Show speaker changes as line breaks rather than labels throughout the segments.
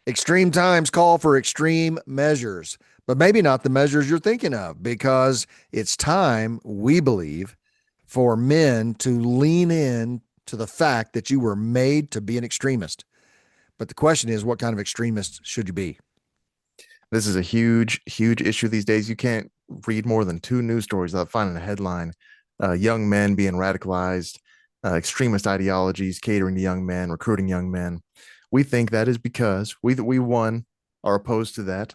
Extreme times call for extreme measures, but maybe not the measures you're thinking of, because it's time, we believe, for men to lean in to the fact that you were made to be an extremist. But the question is, what kind of extremist should you be?
This is a huge, huge issue these days. You can't read more than two news stories without finding a headline: young men being radicalized, extremist ideologies catering to young men, recruiting young men. We think that is because we one are opposed to that,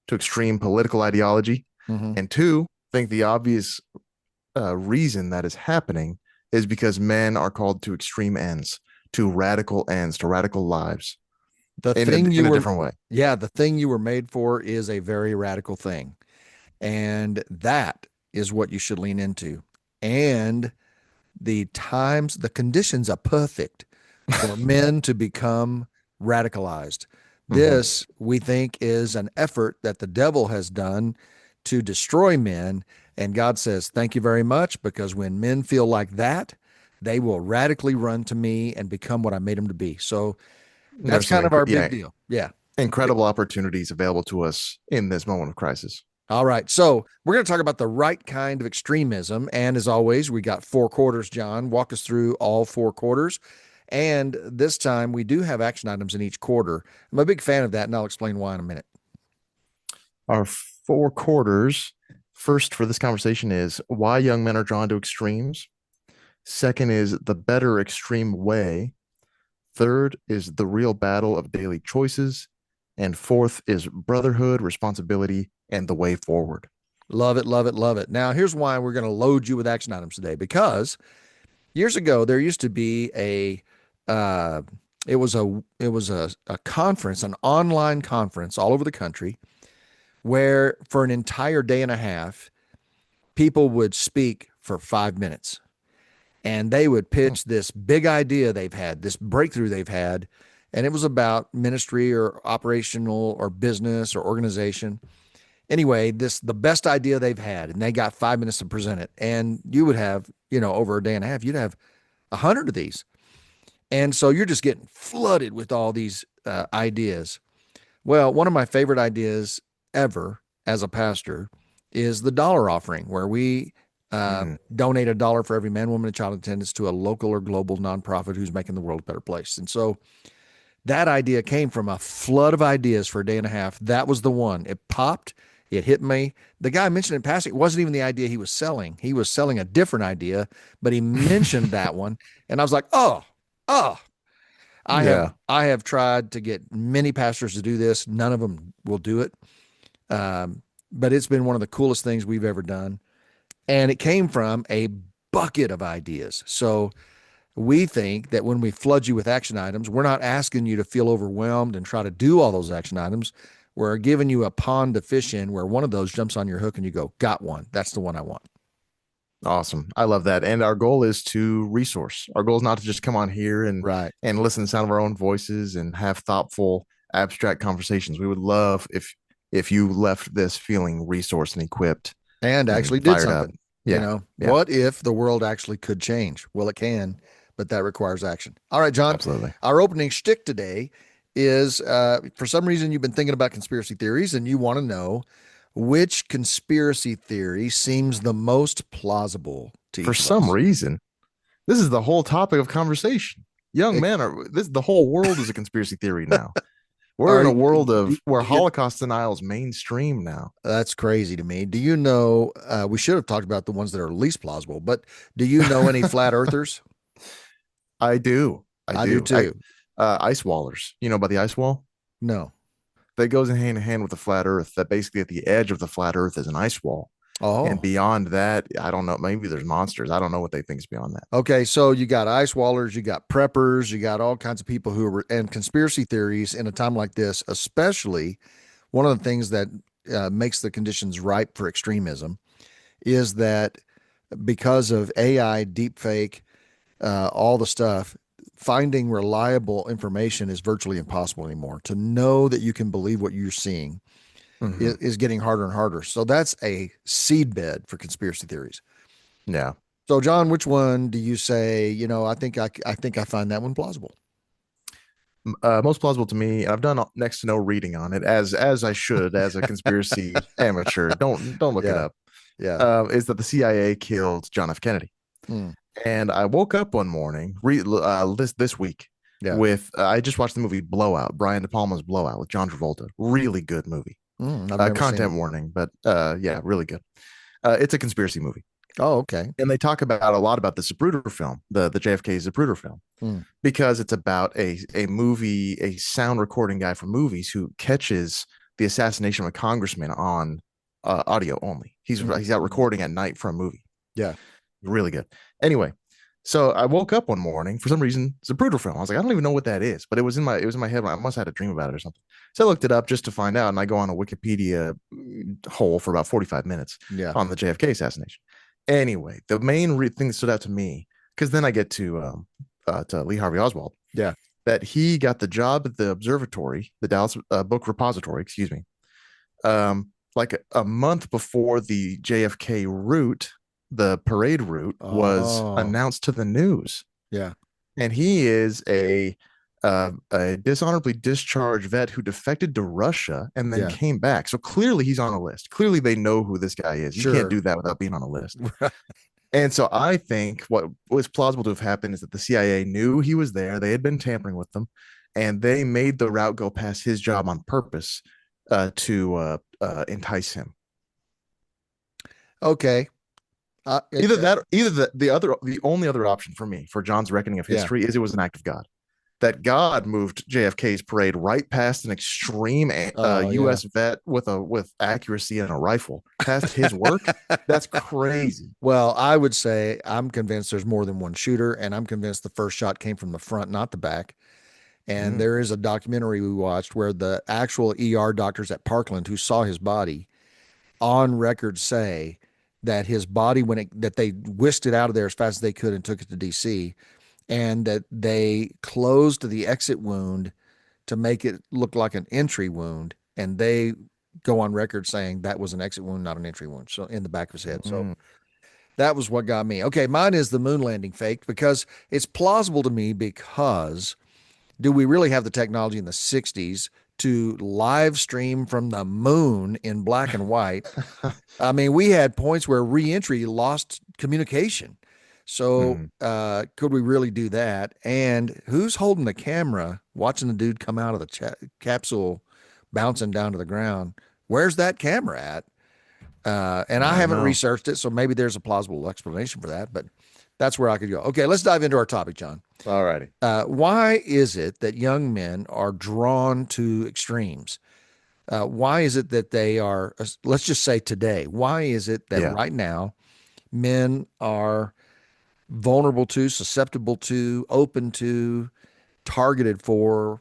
to extreme political ideology,
Mm-hmm.
and two think the obvious reason that is happening is because men are called to extreme ends, to radical lives
The
in
thing you
a
were,
different way.
yeah, the thing you were made for is a very radical thing. And that is what you should lean into. And the conditions are perfect for men to become radicalized.
Mm-hmm.
This, we think, is an effort that the devil has done to destroy men. And God says, thank you very much, because when men feel like that, they will radically run to me and become what I made them to be. So that's
There's some
kind of our big deal. Yeah.
incredible opportunities available to us in this moment of crisis.
All right. So we're going to talk about the right kind of extremism. And as always, we got four quarters, John. Walk us through all four quarters. And this time we do have action items in each quarter. I'm a big fan of that, and I'll explain why in a minute.
Our four quarters, first for this conversation, is why young men are drawn to extremes. Second is the better extreme way. Third is the real battle of daily choices. And fourth is brotherhood, responsibility, and the way forward.
Love it, love it, love it. Now, here's why we're going to load you with action items today. Because years ago, there used to be uh, a conference, an online conference all over the country, where for an entire day and a half, people would speak for 5 minutes, and they would pitch this big idea they've had, this breakthrough they've had. And it was about ministry or operational or business or organization. Anyway, this the best idea they've had, and they got 5 minutes to present it. And you would have, over a day and a half, you'd have 100 of these. And so you're just getting flooded with all these ideas. Well, one of my favorite ideas ever as a pastor is the dollar offering, where we
Mm.
donate $1 for every man, woman, and child in attendance to a local or global nonprofit who's making the world a better place. And so that idea came from a flood of ideas for a day and a half. That was the one. It popped. It hit me. The guy mentioned in passing, it wasn't even the idea he was selling. He was selling a different idea, but he mentioned that one. And I was like, oh, I have
Yeah.
I have tried to get many pastors to do this. None of them will do it. But it's been one of the coolest things we've ever done. And it came from a bucket of ideas. So we think that when we flood you with action items, we're not asking you to feel overwhelmed and try to do all those action items. We're giving you a pond to fish in, where one of those jumps on your hook and you go, got one. That's the one I want.
Awesome. I love that. And our goal is to resource. Our goal is not to just come on here
Right.
and listen to the sound of our own voices and have thoughtful, abstract conversations. We would love if you left this feeling resourced and equipped
And
and
actually did
fired up.
something.
Yeah. Yeah.
What if the world actually could change? Well, it can, but that requires action. All right, John,
Absolutely.
our opening shtick today is for some reason you've been thinking about conspiracy theories and you want to know which conspiracy theory seems the most plausible to
For
each of
some
us.
reason, this is the whole topic of conversation. Young men are this the whole world is a conspiracy theory now. We're in
Are
a world
do,
of where
do you,
Holocaust denial is mainstream now.
that's crazy to me. Do you know? We should have talked about the ones that are least plausible, but do you know any flat earthers?
I do. I
I do
do. I
too.
ice wallers. You know about the ice wall?
No.
That goes in hand with the flat earth. That basically at the edge of the flat earth is an ice wall. And
Oh,
beyond that, I don't know. Maybe there's monsters. I don't know what they think is beyond that.
okay. So you got ice wallers, you got preppers, you got all kinds of people who are, and conspiracy theories in a time like this, especially one of the things that makes the conditions ripe for extremism is that because of AI, deepfake, all the stuff, finding reliable information is virtually impossible anymore. To know that you can believe what you're seeing
Hmm.
is getting harder and harder. So that's a seedbed for conspiracy theories.
Yeah.
So, John, which one do you say? I think I find that one plausible.
Most plausible to me, and I've done next to no reading on it, as I should, as a conspiracy amateur. Don't look it
Yeah.
up.
Yeah.
Is that the CIA killed John F. Kennedy?
Hmm.
And I woke up one morning, this week,
Yeah.
with I just watched the movie Blowout, Brian De Palma's Blowout with John Travolta. Really good movie.
I've never seen
Content
it.
warning, but yeah, really good. It's a conspiracy movie,
Oh, okay.
and they talk about a lot about the Zapruder film, the JFK Zapruder film,
Hmm.
because it's about a sound recording guy from movies who catches the assassination of a congressman on audio only.
Hmm.
He's out recording at night for a movie.
Yeah.
Really good. Anyway, so I woke up one morning for some reason. It's a brutal film. I was like, I don't even know what that is, but it was in my head. I must have had a dream about it or something. So I looked it up just to find out, and I go on a Wikipedia hole for about 45 minutes
Yeah.
on the JFK assassination. Anyway, the main thing that stood out to me, because then I get to Lee Harvey Oswald,
Yeah.
that he got the job at the observatory, the Dallas Book Repository, excuse me, like a month before the JFK route, the parade route was
Oh,
announced to the news.
yeah.
And he is a dishonorably discharged vet who defected to Russia and then
Yeah.
came back. So clearly he's on a list. Clearly they know who this guy is. You can't
Sure.
do that without being on a list. And so I think what was plausible to have happened is that the CIA knew he was there. They had been tampering with them, and they made the route go past his job on purpose to entice him.
Okay.
Either the only other option for me for John's reckoning of
Yeah.
history is it was an act of God. That God moved JFK's parade right past an extreme
Oh, yeah.
U.S. vet with accuracy and a rifle, past his work. That's crazy.
Well, I would say I'm convinced there's more than one shooter, and I'm convinced the first shot came from the front, not the back. And
Mm.
there is a documentary we watched where the actual ER doctors at Parkland who saw his body on record say that his body, that they whisked it out of there as fast as they could and took it to DC, and that they closed the exit wound to make it look like an entry wound. And they go on record saying that was an exit wound, not an entry wound. So in the back of his head. So
Mm.
that was what got me. Okay, mine is the moon landing fake because it's plausible to me because do we really have the technology in the 60s to live stream from the moon in black and white? I mean, we had points where reentry lost communication. So,
Mm.
could we really do that? And who's holding the camera, watching the dude come out of the capsule, bouncing down to the ground? Where's that camera at? And I
I don't
haven't
know.
researched it, so maybe there's a plausible explanation for that. But that's where I could go. Okay, let's dive into our topic, John.
All righty.
Why is it that young men are drawn to extremes? Why is it that they are, let's just say today, why is it that
Yeah.
right now men are vulnerable to, susceptible to, open to, targeted for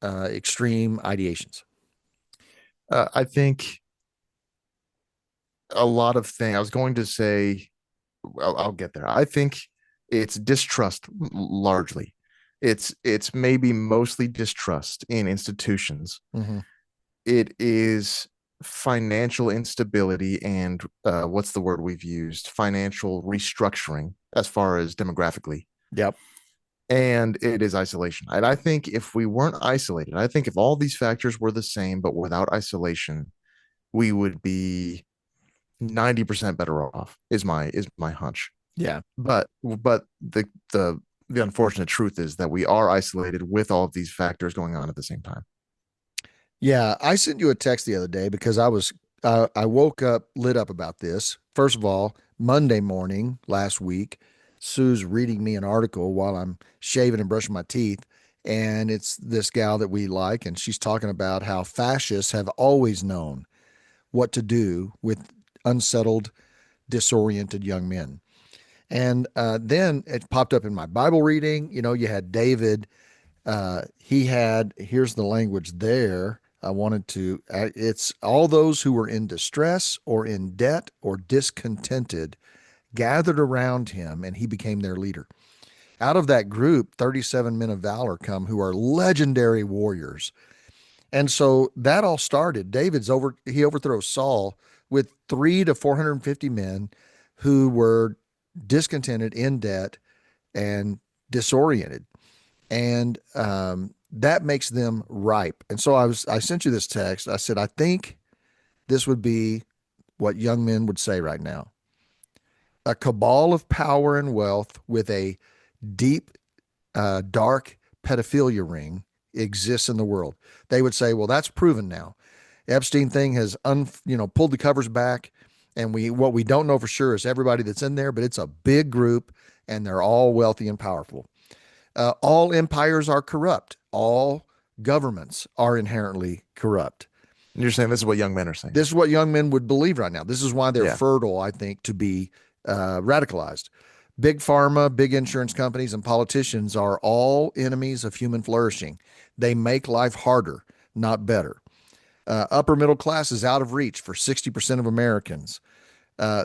extreme ideations?
I think a lot of things. I was going to say, I'll get there. I think it's distrust largely. It's maybe mostly distrust in institutions.
Mm-hmm.
It is financial instability and what's the word we've used? Financial restructuring as far as demographically.
Yep.
And it is isolation. And I think if we weren't isolated, I think if all these factors were the same, but without isolation, we would be 90% better off, is my hunch.
Yeah.
But the unfortunate truth is that we are isolated with all of these factors going on at the same time.
Yeah. I sent you a text the other day because I woke up lit up about this. First of all, Monday morning last week, Sue's reading me an article while I'm shaving and brushing my teeth. And it's this gal that we like, and she's talking about how fascists have always known what to do with unsettled, disoriented young men. And then it popped up in my Bible reading. You know, you had David. Here's the language there. I wanted to, it's all those who were in distress or in debt or discontented gathered around him, and he became their leader. Out of that group, 37 men of valor come who are legendary warriors. And so that all started. He overthrows Saul with 3 to 450 men who were discontented, in debt, and disoriented. And that makes them ripe. And so I sent you this text. I said, I think this would be what young men would say right now. A cabal of power and wealth with a deep, dark pedophilia ring exists in the world. They would say, well, that's proven now. Epstein thing has pulled the covers back, and what we don't know for sure is everybody that's in there, but it's a big group, and they're all wealthy and powerful. All empires are corrupt. All governments are inherently corrupt.
And you're saying this is what young men are saying.
This is what young men would believe right now. This is why they're
Yeah.
fertile, I think, to be radicalized. Big pharma, big insurance companies, and politicians are all enemies of human flourishing. They make life harder, not better. Upper middle class is out of reach for 60% of Americans.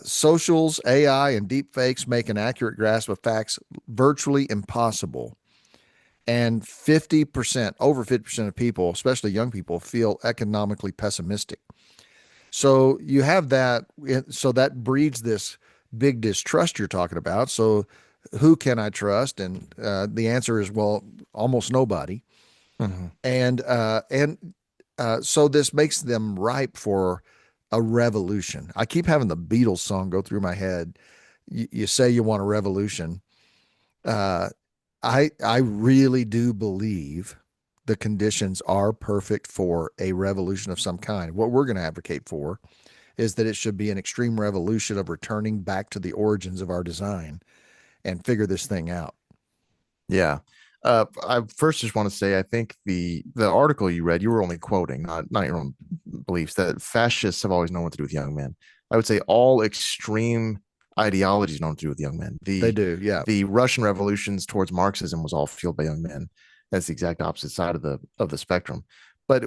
Socials, AI, and deep fakes make an accurate grasp of facts virtually impossible. And 50%, over 50% of people, especially young people, feel economically pessimistic. So you have that. So that breeds this big distrust you're talking about. So who can I trust? And the answer is, well, almost nobody.
Mhm.
And so this makes them ripe for a revolution. I keep having the Beatles song go through my head. You say you want a revolution. Uh, I really do believe the conditions are perfect for a revolution of some kind. What we're going to advocate for is that it should be an extreme revolution of returning back to the origins of our design and figure this thing out.
Yeah. I first just want to say I think the article you read, you were only quoting, not your own beliefs, that fascists have always known what to do with young men. I would say all extreme ideologies know what to do with young men.
They
The
do, yeah.
the Russian revolutions towards Marxism was all fueled by young men. That's the exact opposite side of the spectrum. But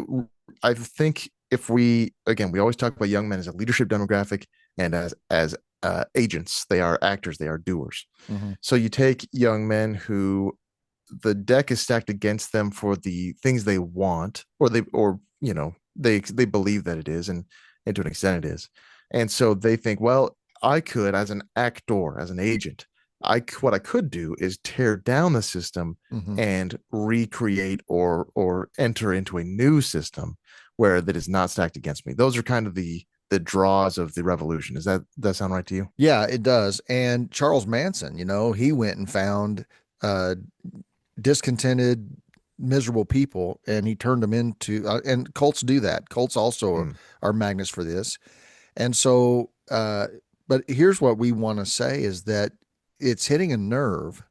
I think if we always talk about young men as a leadership demographic and as agents. They are actors, they are doers.
Mm-hmm.
So you take young men who the deck is stacked against them for the things they want, or they believe that it is, and to an extent it is. And so they think, well, I could, as an actor, as an agent, what I could do is tear down the system
Mm-hmm.
and recreate or enter into a new system where that is not stacked against me. Those are kind of the draws of the revolution. That sound right to you?
Yeah, it does. And Charles Manson, he went and found uh, discontented, miserable people, and he turned them into. And cults do that. Cults also
Mm.
are magnets for this. And so, but here's what we want to say is that it's hitting a nerve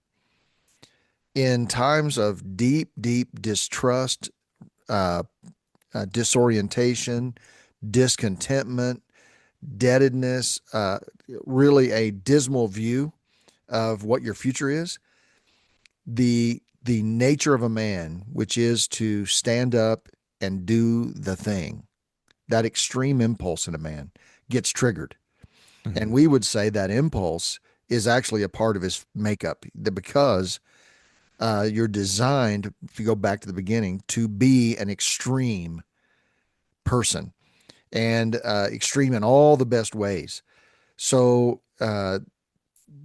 in times of deep, deep distrust, uh, disorientation, discontentment, deadedness, really a dismal view of what your future is. The nature of a man, which is to stand up and do the thing, that extreme impulse in a man gets triggered. And
Mhm.
we would say that impulse is actually a part of his makeup because you're designed, if you go back to the beginning, to be an extreme person and extreme in all the best ways. So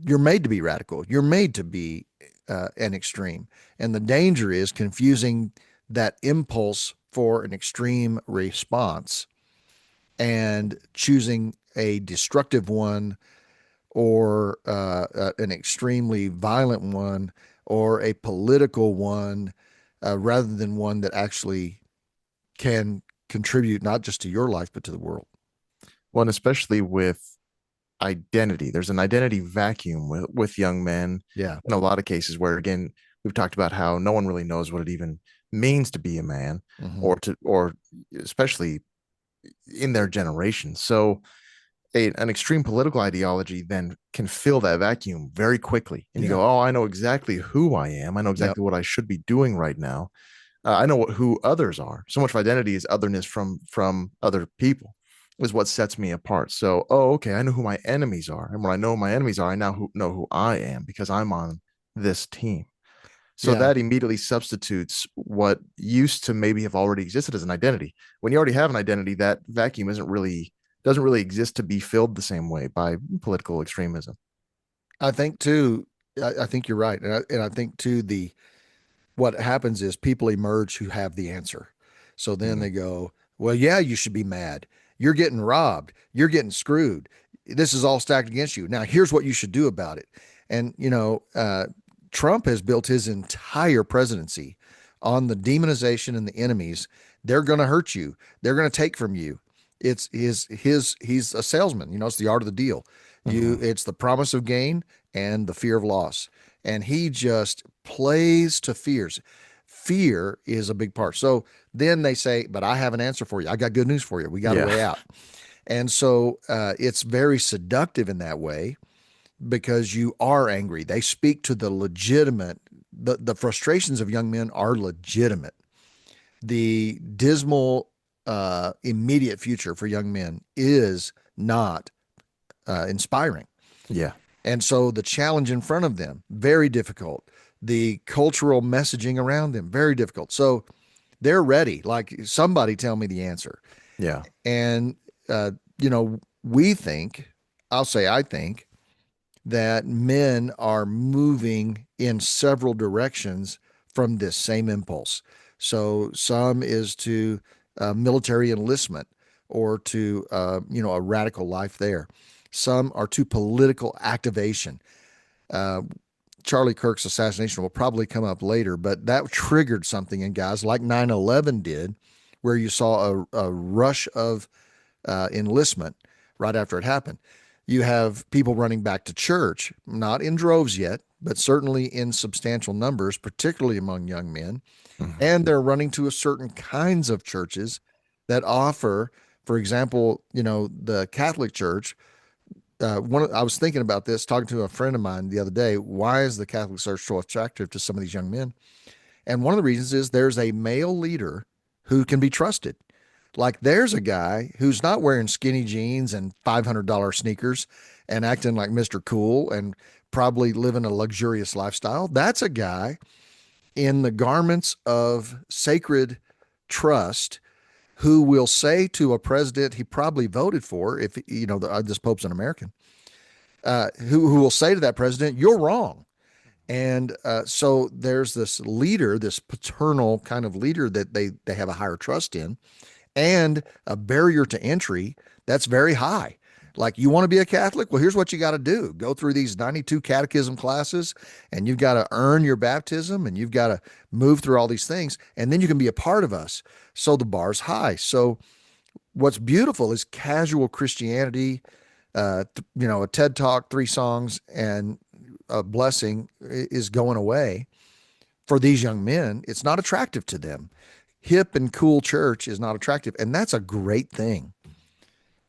you're made to be radical. You're made to be an extreme. And the danger is confusing that impulse for an extreme response and choosing a destructive one or an extremely violent one or a political one rather than one that actually can contribute not just to your life, but to the world.
Well, and especially with identity, there's an identity vacuum with young men
Yeah.
in a lot of cases where, again, we've talked about how no one really knows what it even means to be a man,
Mm-hmm.
or especially in their generation. So an extreme political ideology then can fill that vacuum very quickly. And you
Yeah.
go, oh, I know exactly who I am. I know
Yep.
exactly what I should be doing right now. I know who others are. So much of identity is otherness from other people is what sets me apart. So, oh, okay, I know who my enemies are, and when I know who my enemies are, I now know who I am because I'm on this team. So
Yeah.
that immediately substitutes what used to maybe have already existed as an identity. When you already have an identity, that vacuum isn't really doesn't really exist to be filled the same way by political extremism.
I think too. I think you're right, and I think too what happens is people emerge who have the answer. So then
Mhm.
they go, well, yeah, you should be mad. You're getting robbed. You're getting screwed. This is all stacked against you. Now, here's what you should do about it. And, Trump has built his entire presidency on the demonization and the enemies. They're going to hurt you. They're going to take from you. He's a salesman. It's the art of the deal.
Mhm.
It's the promise of gain and the fear of loss. And he just plays to fears. Fear is a big part. So then they say, but I have an answer for you. I got good news for you. We got a
Yeah.
way out. And so it's very seductive in that way because you are angry. They speak to the legitimate, the frustrations of young men are legitimate. The dismal, immediate future for young men is not inspiring.
Yeah.
And so the challenge in front of them, very difficult. The cultural messaging around them, very difficult. So they're ready. Like, somebody tell me the answer.
Yeah.
And, we think, I think that men are moving in several directions from this same impulse. So some is to military enlistment or to, a radical life there. Some are to political activation. Uh, Charlie Kirk's assassination will probably come up later, but that triggered something in guys like 9/11 did, where you saw a rush of enlistment right after it happened. You have people running back to church, not in droves yet, but certainly in substantial numbers, particularly among young men.
Mhm.
And they're running to a certain kinds of churches that offer, for example, the Catholic Church. I was thinking about this, talking to a friend of mine the other day. Why is the Catholic Church so attractive to some of these young men? And one of the reasons is there's a male leader who can be trusted. Like, there's a guy who's not wearing skinny jeans and $500 sneakers and acting like Mr. Cool and probably living a luxurious lifestyle. That's a guy in the garments of sacred trust who will say to a president he probably voted for, if this Pope's an American, who will say to that president, "You're wrong." And so there's this leader, this paternal kind of leader that they have a higher trust in, and a barrier to entry that's very high. Like, you want to be a Catholic? Well, here's what you got to do: go through these 92 catechism classes, and you've got to earn your baptism, and you've got to move through all these things, and then you can be a part of us. So the bar's high. So what's beautiful is casual Christianity, a TED talk, three songs, and a blessing is going away for these young men. It's not attractive to them. Hip and cool church is not attractive, and that's a great thing.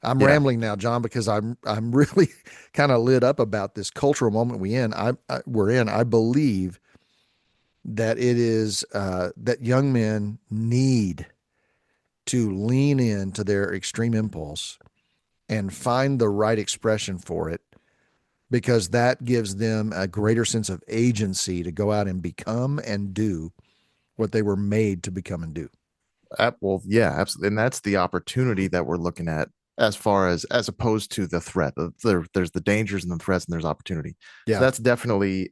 I'm
Yeah.
rambling now, John, because I'm really kind of lit up about this cultural moment we're in. I believe that it is that young men need to lean into their extreme impulse and find the right expression for it, because that gives them a greater sense of agency to go out and become and do what they were made to become and do.
Well, yeah, absolutely. And that's the opportunity that we're looking at as far as opposed to the threat. There's the dangers and the threats, and there's opportunity. So
Yeah.
that's definitely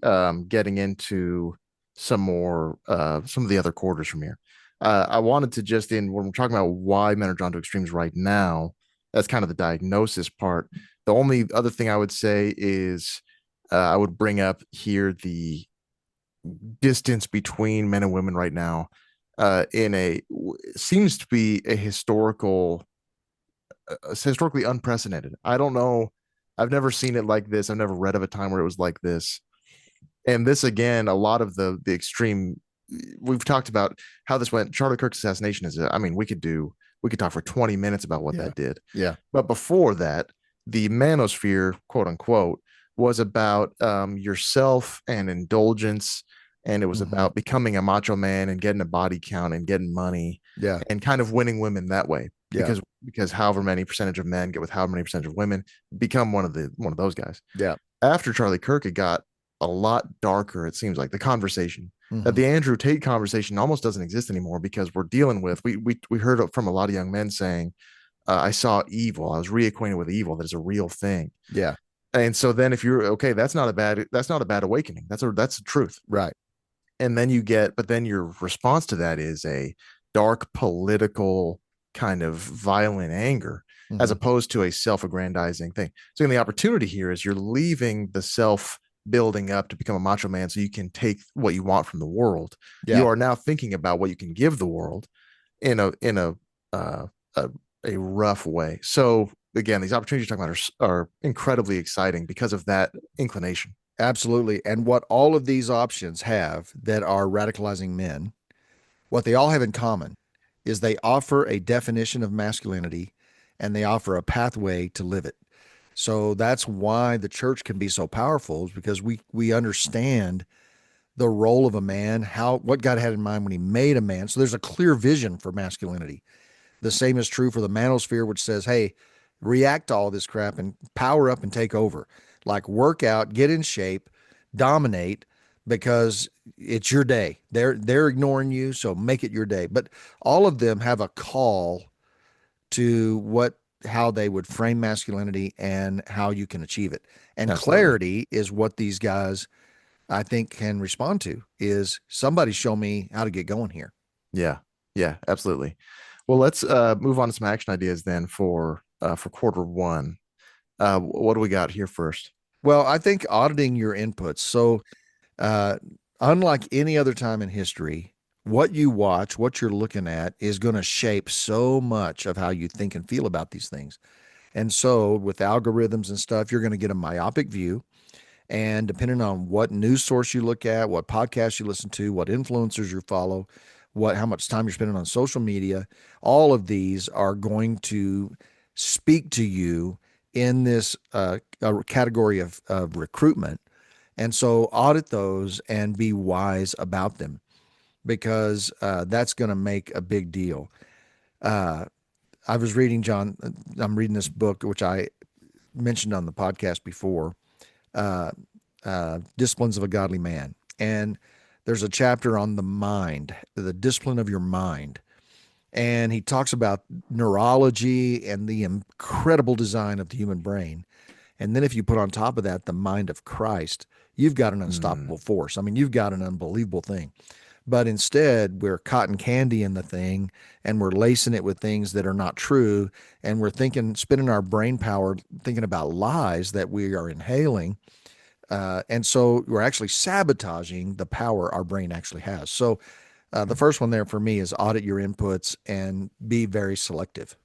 getting into some of the other quarters from here. I wanted to just in when we're talking about why men are drawn to extremes right now, that's kind of the diagnosis part. The only other thing I would say is I would bring up here the distance between men and women right now in a seems to be a historically unprecedented. I don't know. I've never seen it like this. I've never read of a time where it was like this. And this again, a lot of the extreme. We've talked about how this went. Charlie Kirk's assassination is. I mean, we could talk for 20 minutes about what
Yeah.
that did.
Yeah.
But before that, the manosphere, quote unquote, was about yourself and indulgence, and it was
Mm-hmm.
about becoming a macho man and getting a body count and getting money
Yeah.
and kind of winning women that way.
Yeah.
Because however many percentage of men get with however many percentage of women, become one of those guys.
Yeah.
After Charlie Kirk, it got a lot darker. It seems like the conversation that
Mm-hmm.
the Andrew Tate conversation almost doesn't exist anymore because we're dealing with we heard from a lot of young men saying, I saw evil. I was reacquainted with evil. That is a real thing.
Yeah.
And so then if you're okay, that's not a bad awakening. That's a truth.
Right.
and then you get, but then your response to that is a dark political kind of violent anger, as
Hmm.
opposed to a self-aggrandizing thing. So the opportunity here is you're leaving the self building up to become a macho man so you can take what you want from the world. You
Yeah,
are now thinking about what you can give the world in uh, a, a rough way. So again, these opportunities you're talking about are incredibly exciting because of that inclination.
absolutely. And what all of these options have that are radicalizing men, what they all have in common is they offer a definition of masculinity and they offer a pathway to live it. So that's why the church can be so powerful, is because we understand the role of a man, how what God had in mind when he made a man. So there's a clear vision for masculinity. The same is true for the manosphere, which says, hey, react to all this crap and power up and take over. Like work out, get in shape, dominate, because it's your day. They're ignoring you, so make it your day. But all of them have a call to what how they would frame masculinity and how you can achieve it. And
Absolutely.
clarity is what these guys I think can respond to is somebody show me how to get going here.
Yeah. Yeah, absolutely. Well, let's move on to some action ideas then for quarter one. What do we got here first?
Well, I think auditing your inputs. So, uh, unlike any other time in history, what you watch, what you're looking at is going to shape so much of how you think and feel about these things. And so, with algorithms and stuff, you're going to get a myopic view. And depending on what news source you look at, what podcasts you listen to, what influencers you follow, what how much time you're spending on social media, all of these are going to speak to you in this category of recruitment. And so audit those and be wise about them because that's going to make a big deal. Uh, I was reading John. I'm reading this book which I mentioned on the podcast before, uh, Disciplines of a Godly Man. And there's a chapter on the mind, the discipline of your mind. And he talks about neurology and the incredible design of the human brain. And then if you put on top of that the mind of Christ, you've got an
Hmm.
unstoppable force. I mean, you've got an unbelievable thing. But instead, we're cotton candy in the thing and we're lacing it with things that are not true. And we're thinking, spending our brain power thinking about lies that we are inhaling, and so we're actually sabotaging the power our brain actually has. So the first one there for me is audit your inputs and be very selective.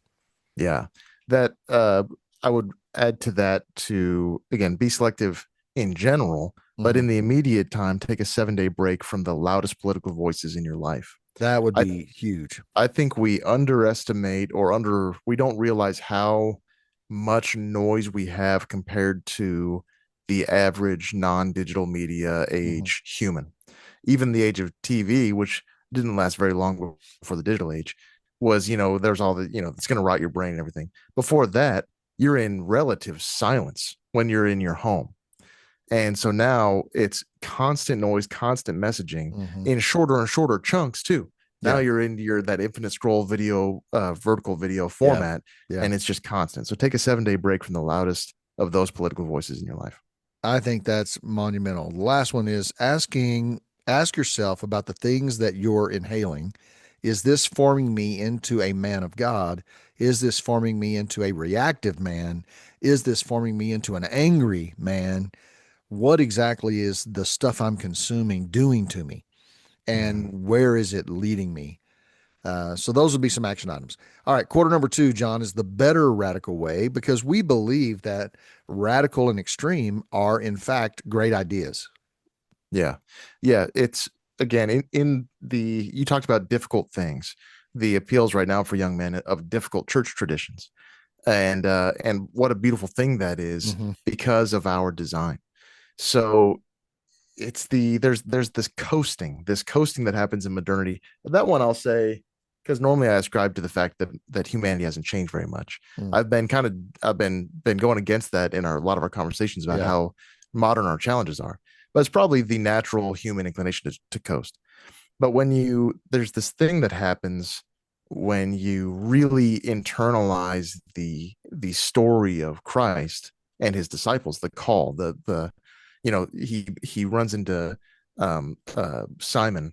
Yeah. That I would add to that to again be selective in general, but
Hmm.
in the immediate time, take a 7 day break from the loudest political voices in your life.
That would
I
be huge.
I think we underestimate or we don't realize how much noise we have compared to the average non-digital media
Hmm.
age human. Even the age of TV, which didn't last very long before the digital age, was, there's all the, it's going to rot your brain and everything. Before that, you're in relative silence when you're in your home. And so now it's constant noise, constant messaging
Hmm.
in shorter and shorter chunks too. Now
Yeah.
you're in your that infinite scroll video, vertical video
Yeah.
format,
Yeah.
and it's just constant. So take a 7 day break from the loudest of those political voices in your life.
I think that's monumental. The last one is ask yourself about the things that you're inhaling. Is this forming me into a man of God? Is this forming me into a reactive man? Is this forming me into an angry man? What exactly is the stuff I'm consuming doing to me?
Mm.
And where is it leading me? So those would be some action items. All right, quarter number two, John, is the better radical way because we believe that radical and extreme are, in fact, great ideas.
Yeah. Yeah. It's again in the you talked about difficult things, the appeals right now for young men of difficult church traditions. And what a beautiful thing that is
Mm-hmm.
because of our design. So it's there's this coasting that happens in modernity. That one I'll say, because normally I ascribe to the fact that humanity hasn't changed very much.
Mm.
I've been going against that in a lot of our conversations about
Yeah.
how modern our challenges are. But it's probably the natural human inclination to coast. But when there's this thing that happens when you really internalize the story of Christ and his disciples, the call, the he runs into Simon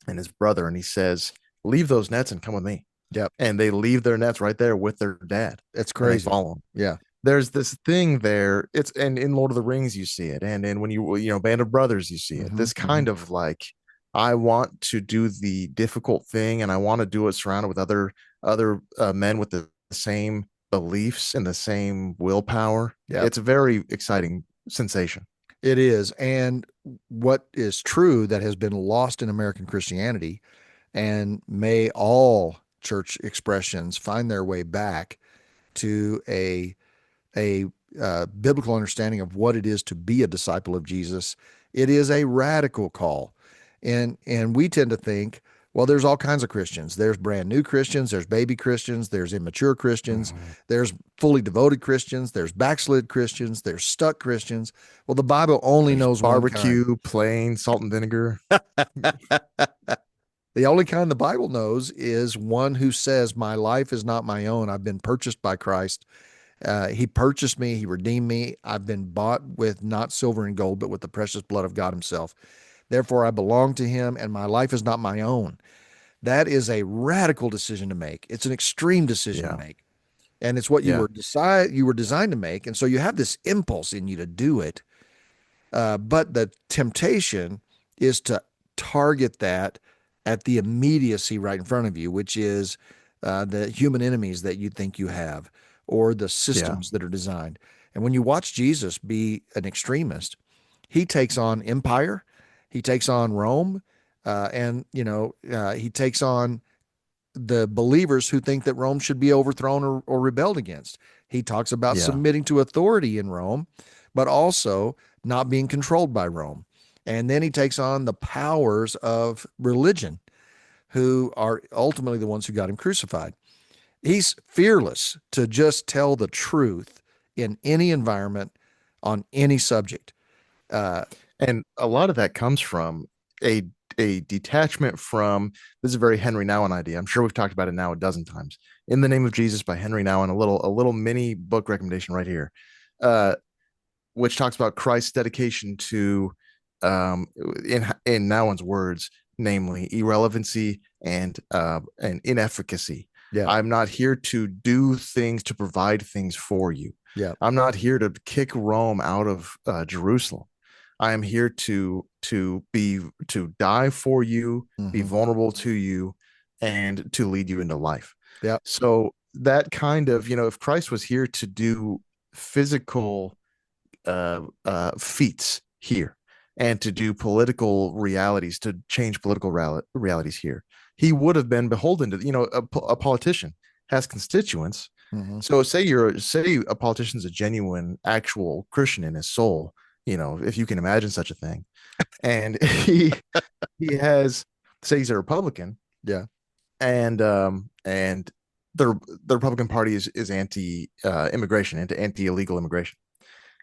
and his brother, and he says, "Leave those nets and come with me."
Yep.
And they leave their nets right there with their dad,
It's
and they
crazy.
follow him.
Yeah.
There's this thing there. It's and in Lord of the Rings you see it, and when you know Band of Brothers you see it.
Hmm.
This
Hmm.
kind of like I want to do the difficult thing, and I want to do it surrounded with other men with the same beliefs and the same willpower.
Yep.
It's a very exciting sensation.
It is. And what is true that has been lost in American Christianity, and may all church expressions find their way back to a biblical understanding of what it is to be a disciple of Jesus. It is a radical call, and we tend to think, well, there's all kinds of Christians. There's brand new Christians. There's baby Christians. There's immature Christians.
Mhm.
There's fully devoted Christians. There's backslid Christians. There's stuck Christians. Well, the Bible only
There's
knows one kind.
barbecue, plain salt and vinegar.
The only kind the Bible knows is one who says, "My life is not my own. I've been purchased by Christ. He purchased me. He redeemed me. I've been bought with not silver and gold, but with the precious blood of God Himself. Therefore, I belong to Him, and my life is not my own." That is a radical decision to make. It's an extreme decision to
Yeah,
make, and it's what
yeah,
you were designed to make. And so you have this impulse in you to do it. But the temptation is to target that at the immediacy right in front of you, which is the human enemies that you think you have, or the
yeah,
systems that are designed. And when you watch Jesus be an extremist, he takes on empire, he takes on Rome, and he takes on the believers who think that Rome should be overthrown or rebelled against. He talks about
yeah,
submitting to authority in Rome, but also not being controlled by Rome. And then he takes on the powers of religion, who are ultimately the ones who got him crucified. He's fearless to just tell the truth in any environment on any subject. Uh,
and a lot of that comes from a a detachment from this is a very Henry Nouwen idea. I'm sure we've talked about it now a dozen times. In the Name of Jesus by Henry Nouwen, a little mini book recommendation right here, uh, which talks about Christ's dedication to in Nouwen's words, namely irrelevancy and inefficacy.
yeah,
I'm not here to do things to provide things for you.
yeah,
I'm not here to kick Rome out of Jerusalem. I am here to die for you, be
hmm,
vulnerable to you, and to lead you into life.
yeah,
So that kind of, if Christ was here to do physical feats here and to do political realities, to change political realities here, he would have been beholden to, a politician has constituents.
hmm.
So say a politician's a genuine, actual Christian in his soul, if you can imagine such a thing, and he has, say he's a Republican,
Yeah,
and the Republican Party is anti immigration, anti illegal immigration,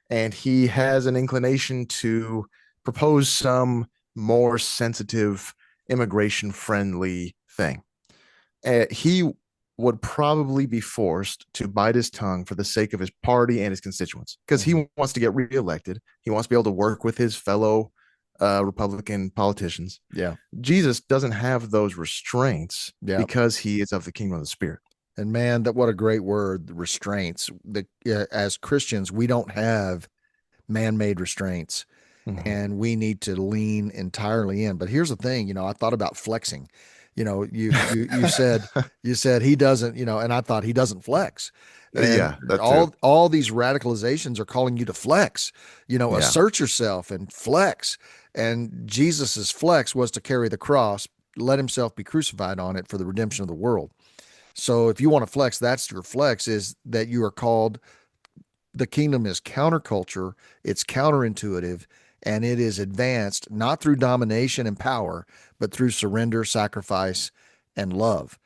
and he has an inclination to propose some more sensitive immigration friendly thing. He would probably be forced to bite his tongue for the sake of his party and his constituents because
hmm,
he wants to get reelected. He wants to be able to work with his fellow Republican politicians.
yeah,
Jesus doesn't have those restraints
yeah.
because he is of the kingdom of the spirit.
And man, that what a great word, restraints. As Christians, we don't have man-made restraints,
Mm-hmm.
and we need to lean entirely in. But here's the thing, I thought about flexing. You said he doesn't, and I thought he doesn't flex. And
Yeah, that too.
all these radicalizations are calling you to flex,
Yeah.
assert yourself and flex. And Jesus's flex was to carry the cross, let himself be crucified on it for the redemption of the world. So if you want to flex, that's your flex, is that you are called. The kingdom is counterculture, it's counterintuitive, and it is advanced not through domination and power, but through surrender, sacrifice, and love.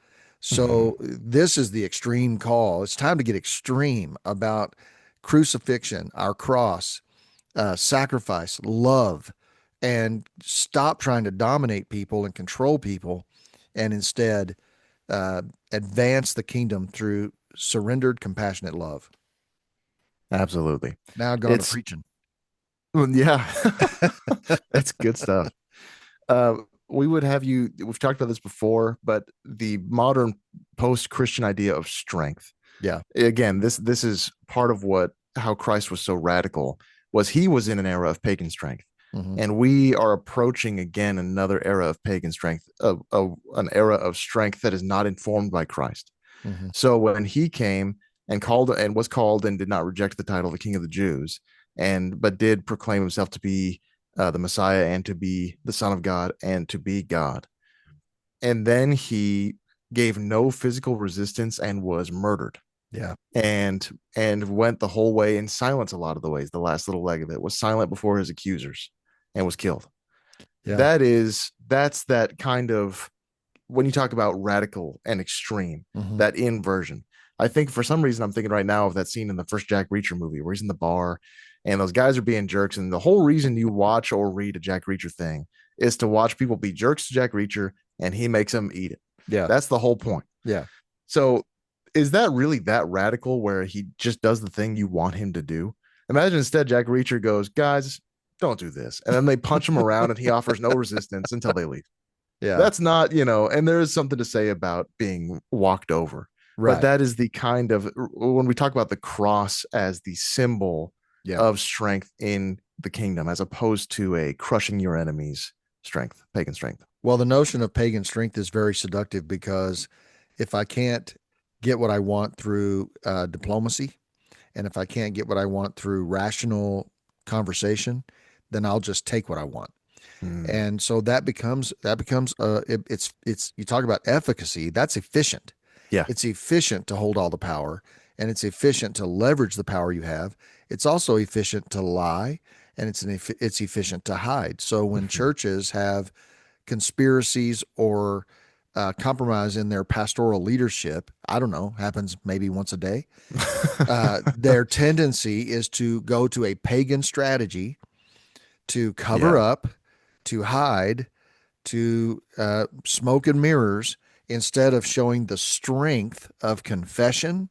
Mm-hmm.
So this is the extreme call. It's time to get extreme about crucifixion, our cross, sacrifice, love, and stop trying to dominate people and control people, and instead uh, advance the kingdom through surrendered, compassionate love.
Absolutely.
Now gone to
It's
preaching.
Well, yeah, that's good stuff. Uh, we would have you, we've talked about this before, but the modern post-Christian idea of strength.
Yeah.
Again, this is part of what how Christ was so radical was he was in an era of pagan strength.
Hmm.
And we are approaching again another era of pagan strength, of an era of strength that is not informed by Christ.
Hmm.
So when he came and called and was called and did not reject the title of the King of the Jews, and but did proclaim himself to be the Messiah and to be the Son of God and to be God, and then he gave no physical resistance and was murdered
Yeah.
and went the whole way in silence. A lot of the ways, the last little leg of it was silent before his accusers and was killed.
Yeah.
That's that kind of, when you talk about radical and extreme,
Hmm.
that inversion. I think for some reason I'm thinking right now of that scene in the first Jack Reacher movie where he's in the bar and those guys are being jerks. And the whole reason you watch or read a Jack Reacher thing is to watch people be jerks to Jack Reacher and he makes them eat it.
Yeah.
That's the whole point.
Yeah.
So is that really that radical where he just does the thing you want him to do? Imagine instead Jack Reacher goes, guys, don't do this. And then they punch him around and he offers no resistance until they leave.
Yeah.
That's not, and there is something to say about being walked over. But
Right.
that is the kind of, when we talk about the cross as the symbol
Yeah.
of strength in the kingdom, as opposed to a crushing your enemies strength, pagan strength.
Well, the notion of pagan strength is very seductive because if I can't get what I want through diplomacy, and if I can't get what I want through rational conversation, then I'll just take what I want.
Mm.
And so it's you talk about efficacy, that's efficient.
Yeah.
It's efficient to hold all the power, and it's efficient to leverage the power you have. It's also efficient to lie, and it's efficient to hide. So when
Mhm.
churches have conspiracies or compromise in their pastoral leadership, I don't know, happens maybe once a day. Their tendency is to go to a pagan strategy to cover
Yeah.
up, to hide, to smoke and mirrors instead of showing the strength of confession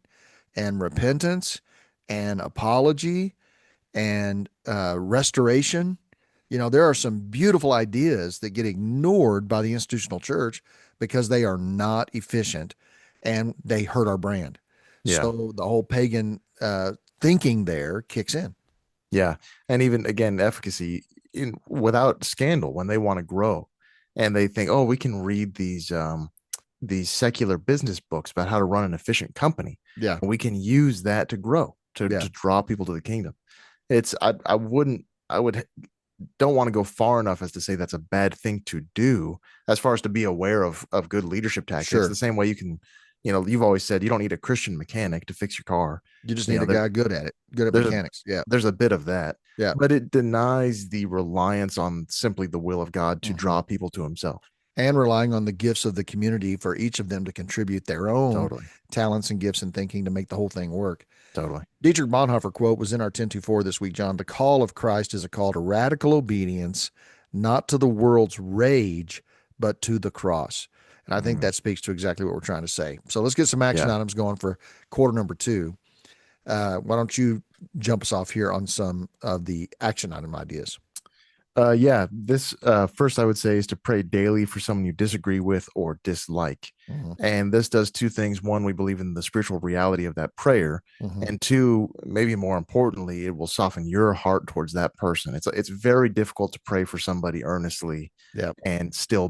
and repentance and apology and restoration. There are some beautiful ideas that get ignored by the institutional church because they are not efficient and they hurt our brand.
Yeah.
So the whole pagan thinking there kicks in.
Yeah. And even again, efficacy without scandal when they want to grow and they think, oh, we can read these secular business books about how to run an efficient company.
Yeah.
And we can use that to grow,
Yeah.
to draw people to the kingdom. I wouldn't, I would don't want to go far enough as to say that's a bad thing to do, as far as to be aware of good leadership tactics. The
Sure.
same way you can, you've always said you don't need a Christian mechanic to fix your car.
You just
You
need
know,
a guy good at it, good at
there's a
mechanics. Yeah.
there's a bit of that,
Yeah.
but it denies the reliance on simply the will of God to
Hmm.
draw people to himself.
And relying on the gifts of the community for each of them to contribute their own
Totally.
talents and gifts and thinking to make the whole thing work.
Totally.
Dietrich Bonhoeffer quote was in our 1024 this week, John. The call of Christ is a call to radical obedience, not to the world's rage, but to the cross. And I think
Mm,
that speaks to exactly what we're trying to say. So let's get some action
yeah.
items going for quarter number two. Why don't you jump us off here on some of the action item ideas?
Yeah. This first I would say is to pray daily for someone you disagree with or dislike.
Hmm.
And this does two things. One, we believe in the spiritual reality of that prayer.
Hmm.
And two, maybe more importantly, it will soften your heart towards that person. It's very difficult to pray for somebody earnestly
Yeah.
and still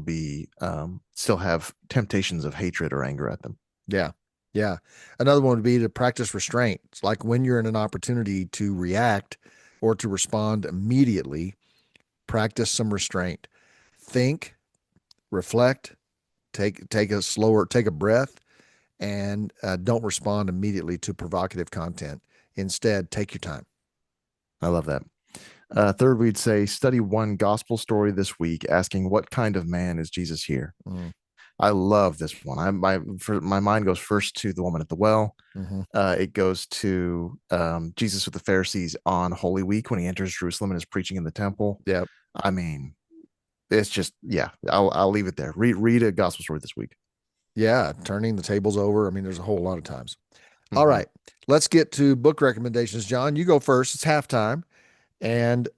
have temptations of hatred or anger at them.
Yeah. Yeah. Another one would be to practice restraint. It's like when you're in an opportunity to react or to respond immediately, practice some restraint. Think, reflect, take a breath, and don't respond immediately to provocative content. Instead, take your time.
I love that. Third, we'd say study one gospel story this week, asking what kind of man is Jesus here.
Mm.
I love this one. My mind goes first to the woman at the well.
Hmm.
It goes to Jesus with the Pharisees on Holy Week when he enters Jerusalem and is preaching in the temple.
Yeah.
I mean, it's just, yeah. I'll leave it there. Read a gospel story this week.
Yeah. Turning the tables over. I mean, there's a whole lot of times. All
Hmm.
right. Let's get to book recommendations. John, you go first. It's halftime. And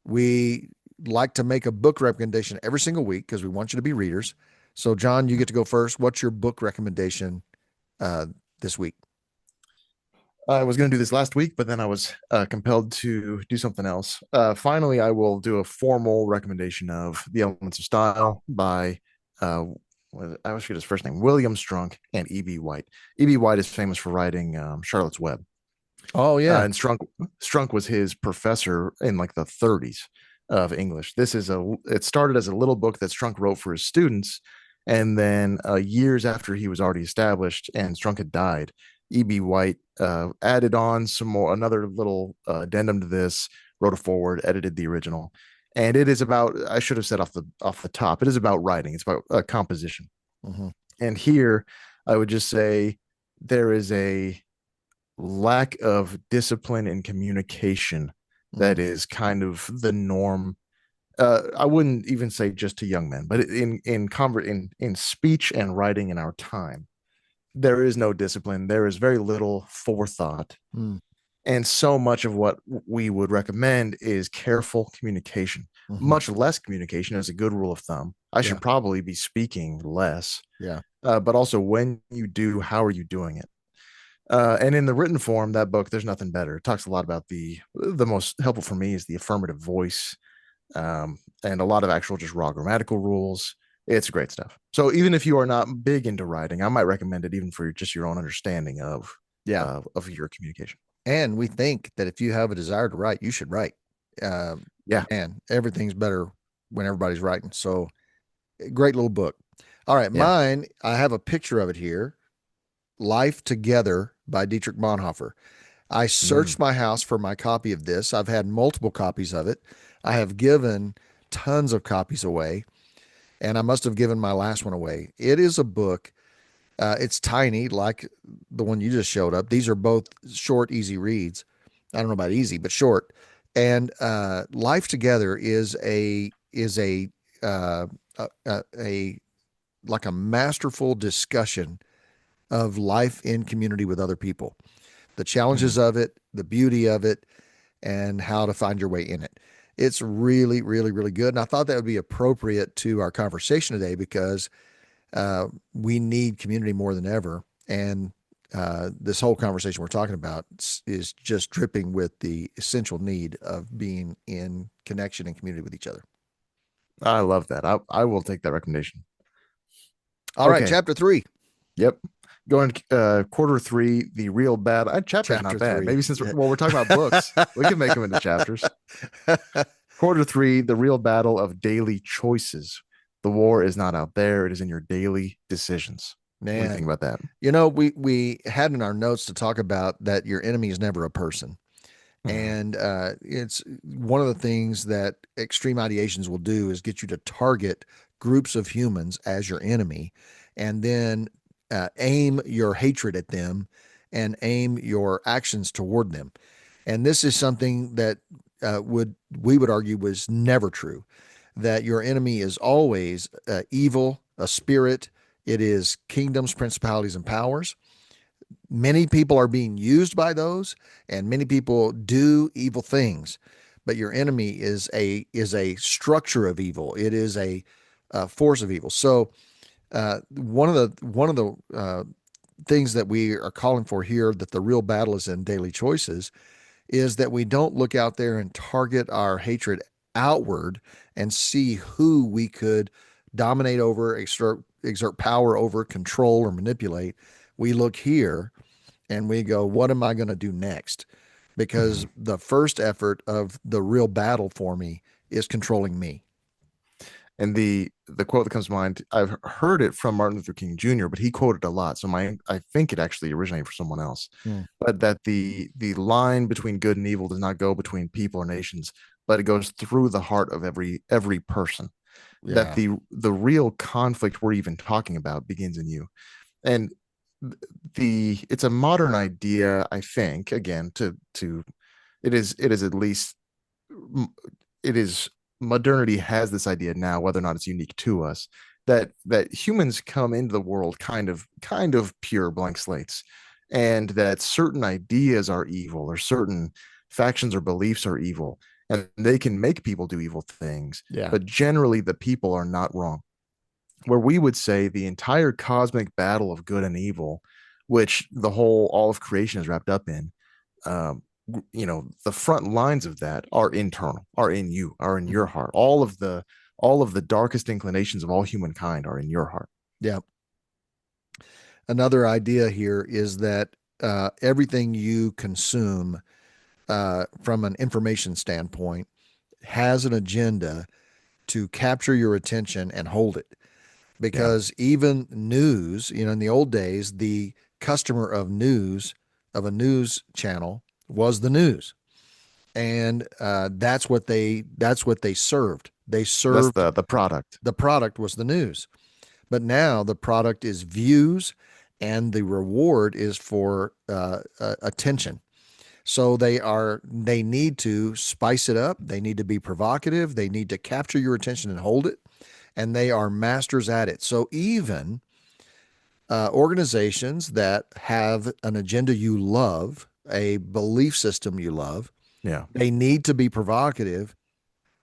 we like to make a book recommendation every single week because we want you to be readers. So, John, you get to go first. What's your book recommendation uh, this week?
I was going to do this last week, but then I was compelled to do something else. Finally, I will do a formal recommendation of The Elements of Style by, uh, I always forget his first name, William Strunk and E.B. White. E.B. White is famous for writing Charlotte's Web.
Oh, yeah.
And Strunk was his professor in like the 30s of English. It started as a little book that Strunk wrote for his students, and then years after he was already established and Strunk had died, E.B. White added on some more another little addendum to this, wrote a forward, edited the original, and it is about. I should have said off the top, it is about writing. It's about composition,
Hmm.
and here I would just say there is a lack of discipline and communication
Hmm.
that is kind of the norm. I wouldn't even say just to young men, but in speech and writing in our time, there is no discipline. There is very little forethought,
Hmm.
and so much of what we would recommend is careful communication.
Hmm.
Much less communication is a good rule of thumb. I
Yeah.
should probably be speaking less,
Yeah.
but also when you do, how are you doing it? And in the written form, that book, there's nothing better. It talks a lot about the most helpful for me is the affirmative voice, and a lot of actual just raw grammatical rules. It's great stuff. So even if you are not big into writing, I might recommend it even for just your own understanding
Yeah.
of your communication.
And we think that if you have a desire to write, you should write. Uh,
Yeah,
man, everything's better when everybody's writing. So, great little book. All right.
yeah.
Mine, I have a picture of it here. Life Together by Dietrich Bonhoeffer. I
Mm.
searched my house for my copy of this. I've had multiple copies of it. I have given tons of copies away, and I must have given my last one away. It is a book. It's tiny, like the one you just showed up. These are both short, easy reads. I don't know about easy, but short. And Life Together uh, a like a masterful discussion of life in community with other people, the challenges
Mm.
of it, the beauty of it, and how to find your way in it. It's really, really, really good. And I thought that would be appropriate to our conversation today because we need community more than ever. And this whole conversation we're talking about is just dripping with the essential need of being in connection and community with each other.
I love that. I will take that recommendation.
All right,
Okay.
chapter three.
Yep. Going quarter three, the real bad. Chapter's
Chapter
not bad.
three.
Maybe since we're talking about books, we can make them into chapters. Quarter three, the real battle of daily choices. The war is not out there; it is in your daily decisions. What do you think
Man,
about that?
we had in our notes to talk about that your enemy is never a person.
Mhm.
And it's one of the things that extreme ideations will do is get you to target groups of humans as your enemy and then aim your hatred at them and aim your actions toward them. And this is something that would we would argue was never true, that your enemy is always evil, a spirit. It is kingdoms, principalities, and powers. Many people are being used by those, and many people do evil things. But your enemy is a structure of evil. It is a force of evil. So one of the things that we are calling for here, that the real battle is in daily choices, is that we don't look out there and target our hatred outward and see who we could dominate over, exert power over, control, or manipulate. We look here and we go, what am I going to do next? Because
Mhm.
the first effort of the real battle for me is controlling me.
And the quote that comes to mind, I've heard it from Martin Luther King Jr., but he quoted a lot, so I think it actually originated from someone else.
Mm,
But that the line between good and evil does not go between people or nations, but it goes through the heart of every person. That
yeah.
the real conflict we're even talking about begins in you. And the it's a modern idea, I think, again, to it is at least it is modernity has this idea now, whether or not it's unique to us, that humans come into the world kind of pure blank slates, and that certain ideas are evil or certain factions or beliefs are evil, and they can make people do evil things,
Yeah.
but generally the people are not wrong. Where we would say the entire cosmic battle of good and evil, which the whole all of creation is wrapped up in, um, the front lines of that are internal, are in you, are in your
Mhm.
heart. All of the darkest inclinations of all humankind are in your heart.
Yeah. Another idea here is that everything you consume from an information standpoint has an agenda to capture your attention and hold it.
Yeah,
Because even news, in the old days, the customer of news, of a news channel, was the news, and that's what they served. They
that's
served
the product.
the product was the news. But now the product is views, and the reward is for attention. So they need to spice it up. They need to be provocative. They need to capture your attention and hold it, and they are masters at it. So even organizations that have an agenda you love, a belief system you love,
Yeah,
they need to be provocative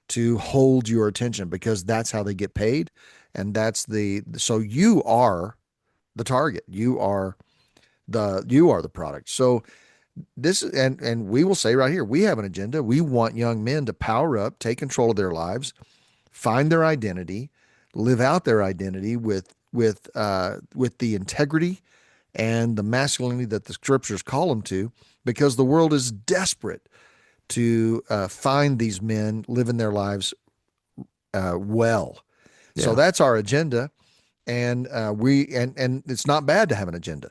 to hold your attention, because that's how they get paid. And so you are the target. You are the product. So this, and we will say right here, we have an agenda. We want young men to power up, take control of their lives, find their identity, live out their identity with the integrity and the masculinity that the scriptures call them to, because the world is desperate to find these men living their lives well. So
yeah.
that's our agenda, and and it's not bad to have an agenda.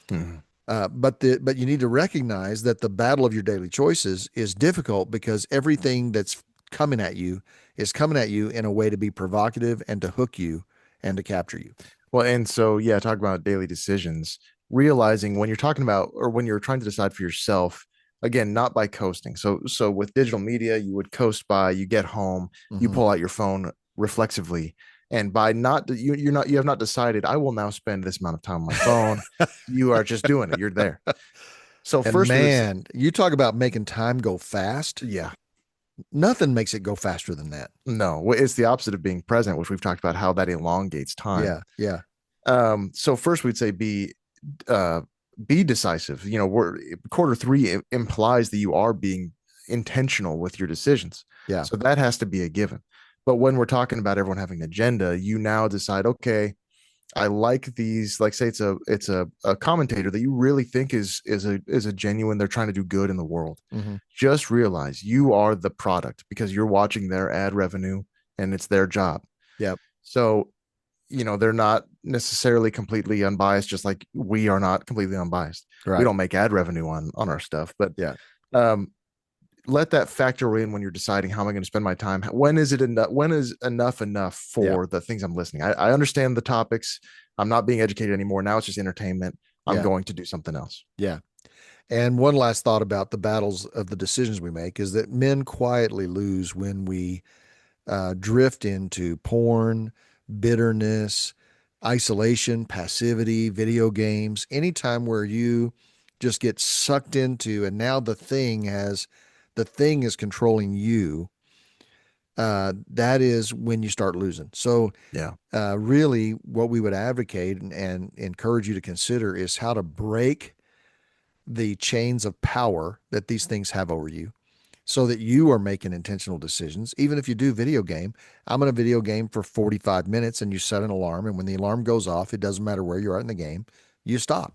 Mhm.
But you need to recognize that the battle of your daily choices is difficult, because everything that's coming at you is coming at you in a way to be provocative and to hook you and to capture you.
Well, and so yeah, talk about daily decisions, realizing when you're talking about or when you're trying to decide for yourself, again, not by coasting. So with digital media, you would coast by, you get home, you
Mm-hmm.
pull out your phone reflexively, and by not you have not decided I will now spend this amount of time on my phone. You are just doing it. You're there. So
And
first we would say,
man, you talk about making time go fast.
yeah,
Nothing makes it go faster than that.
no, it's the opposite of being present, which we've talked about how that elongates time.
Yeah, yeah,
So first we'd say uh, be decisive. Quarter three implies that you are being intentional with your decisions.
yeah.
So that has to be a given. But when we're talking about everyone having an agenda, you now decide, okay, I like these. Like, say it's a commentator that you really think is a genuine. They're trying to do good in the world.
Mm-hmm.
Just realize you are the product because you're watching their ad revenue and it's their job.
Yep.
So they're not necessarily completely unbiased, just like we are not completely unbiased. We
Right.
don't make ad revenue on our stuff, but
Yeah.
um, let that factor in when you're deciding how am I going to spend my time. When is it enough? When is enough
Yeah.
for the things I'm listening? I understand the topics. I'm not being educated anymore. Now it's just entertainment. I'm
Yeah.
going to do something else.
Yeah. And one last thought about the battles of the decisions we make is that men quietly lose when we drift into porn, bitterness, isolation, passivity, video games, anytime where you just get sucked into, and now the thing is controlling you. That is when you start losing. So,
Yeah,
really, what we would advocate and encourage you to consider is how to break the chains of power that these things have over you, so that you are making intentional decisions. Even if you do video game, I'm in a video game for 45 minutes and you set an alarm. And when the alarm goes off, it doesn't matter where you are in the game, you stop.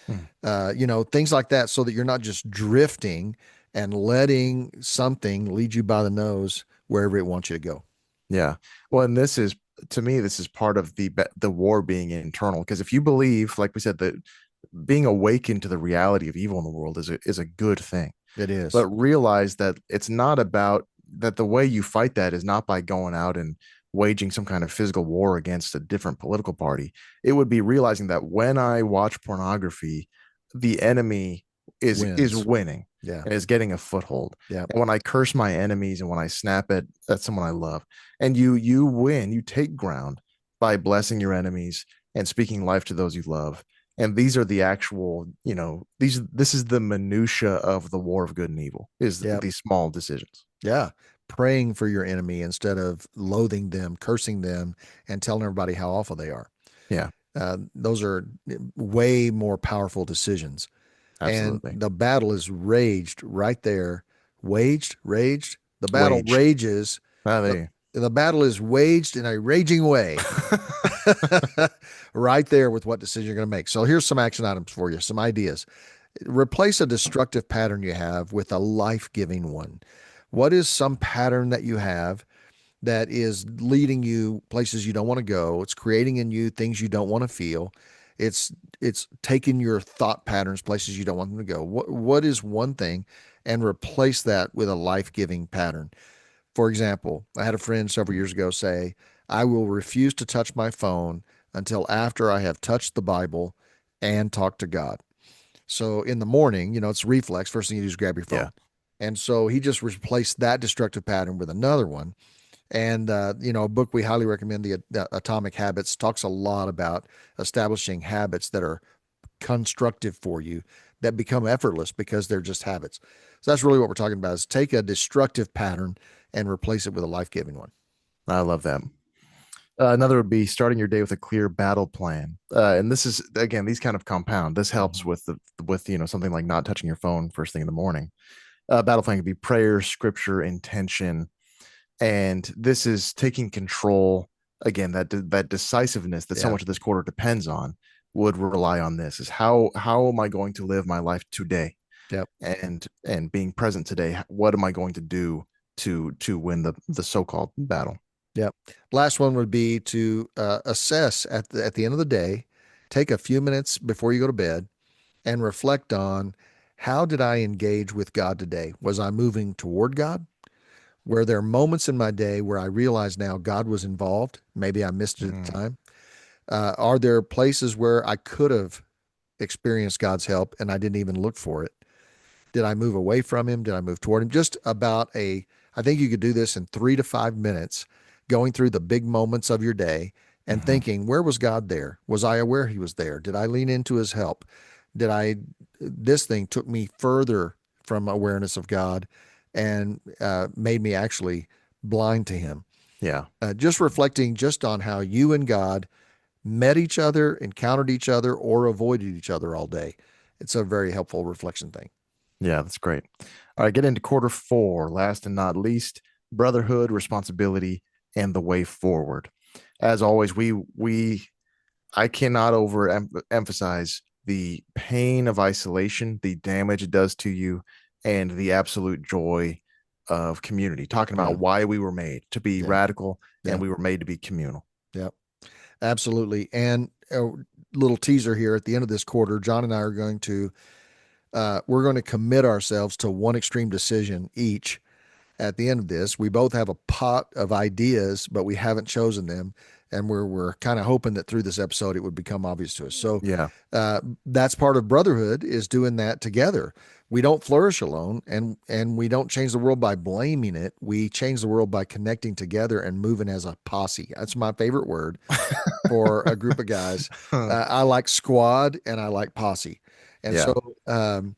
mm,
Things like that, so that you're not just drifting and letting something lead you by the nose wherever it wants you to go.
yeah. Well, and this is to me, this is part of the war being internal. Because if you believe, like we said, that being awakened to the reality of evil in the world is a good thing,
It is.
but realize that it's not about that. The way you fight that is not by going out and waging some kind of physical war against a different political party. It would be realizing that when I watch pornography, the enemy is
Wins.
winning
Yeah.
and is getting a foothold.
Yeah.
And when I curse my enemies and when I snap at someone I love, and you win, you take ground by blessing your enemies and speaking life to those you love. And these are the actual, this is the minutia of the war of good and evil, is
Yep.
these small decisions.
Yeah. Praying for your enemy instead of loathing them, cursing them, and telling everybody how awful they are.
Yeah,
Those are way more powerful decisions. And
absolutely.
the battle is raged right there. Raged. The battle
Waged.
rages.
Ah,
The,
there
the battle is waged in a raging way.
you
Right there with what decision you're going to make. So here's some action items for you, some ideas. Replace a destructive pattern you have with a life giving one. What is some pattern that you have that is leading you places you don't want to go? It's creating in you things you don't want to feel. It's taking your thought patterns places you don't want them to go. What is one thing, and replace that with a life giving pattern? For example, I had a friend several years ago say, "I will refuse to touch my phone until after I have touched the Bible and talked to God." So in the morning, it's reflex. First thing you do is grab your
Yeah.
phone. And so he just replaced that destructive pattern with another one. And, a book we highly recommend, the Atomic Habits, talks a lot about establishing habits that are constructive for you, that become effortless because they're just habits. So that's really what we're talking about, is take a destructive pattern and replace it with a life-giving one.
I love that. Another would be starting your day with a clear battle plan. And this is, again, these kind of compound. This helps
Mhm.
with something like not touching your phone first thing in the morning. Battle plan could be prayer, scripture, intention, and this is taking control. Again, that decisiveness that so
Yeah.
much of this quarter depends on would rely on this. Is how am I going to live my life today,
Yep.
and being present today? What am I going to do to win the so-called battle?
Yep. Last one would be to assess at the end of the day, take a few minutes before you go to bed and reflect on, how did I engage with God today? Was I moving toward God? Were there moments in my day where I realized now God was involved? Maybe I missed it at the
Mm,
time. Are there places where I could have experienced God's help and I didn't even look for it? Did I move away from him? Did I move toward him? I think you could do this in 3 to 5 minutes, going through the big moments of your day and
mhm.
thinking, where was God there? Was I aware he was there? Did I lean into his help? This thing took me further from awareness of God and made me actually blind to him.
Yeah.
Just reflecting just on how you and God met each other, encountered each other, or avoided each other all day. It's a very helpful reflection thing.
Yeah, that's great. All right, get into quarter four, last and not least, brotherhood, responsibility, and the way forward. As always, we I cannot emphasize the pain of isolation, the damage it does to you, and the absolute joy of community. Talking
Yeah.
about why we were made to be
Yeah.
radical and
Yeah.
we were made to be communal.
Yeah. Absolutely. And a little teaser here at the end of this quarter, John and I are we're going to commit ourselves to one extreme decision each. At the end of this, we both have a pot of ideas, but we haven't chosen them, and we're kind of hoping that through this episode it would become obvious to us. So
Yeah.
that's part of brotherhood, is doing that together. We don't flourish alone, and we don't change the world by blaming it. We change the world by connecting together and moving as a posse. That's my favorite word for a group of guys. I like squad and I like posse, and
Yeah.
so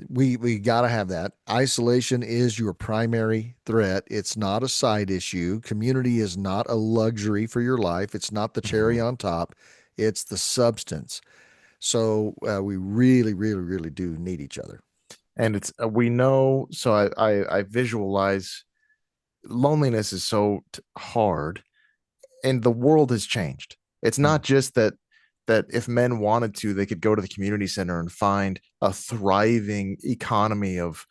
we got to have that. Isolation is your primary threat. It's not a side issue. Community is not a luxury for your life. It's not the cherry
Mhm.
on top. It's the substance. So we really, really, really do need each other.
And it's we know, so I visualize loneliness is so hard, and the world has changed. It's
Mm.
not just that if men wanted to, they could go to the community center and find a thriving economy of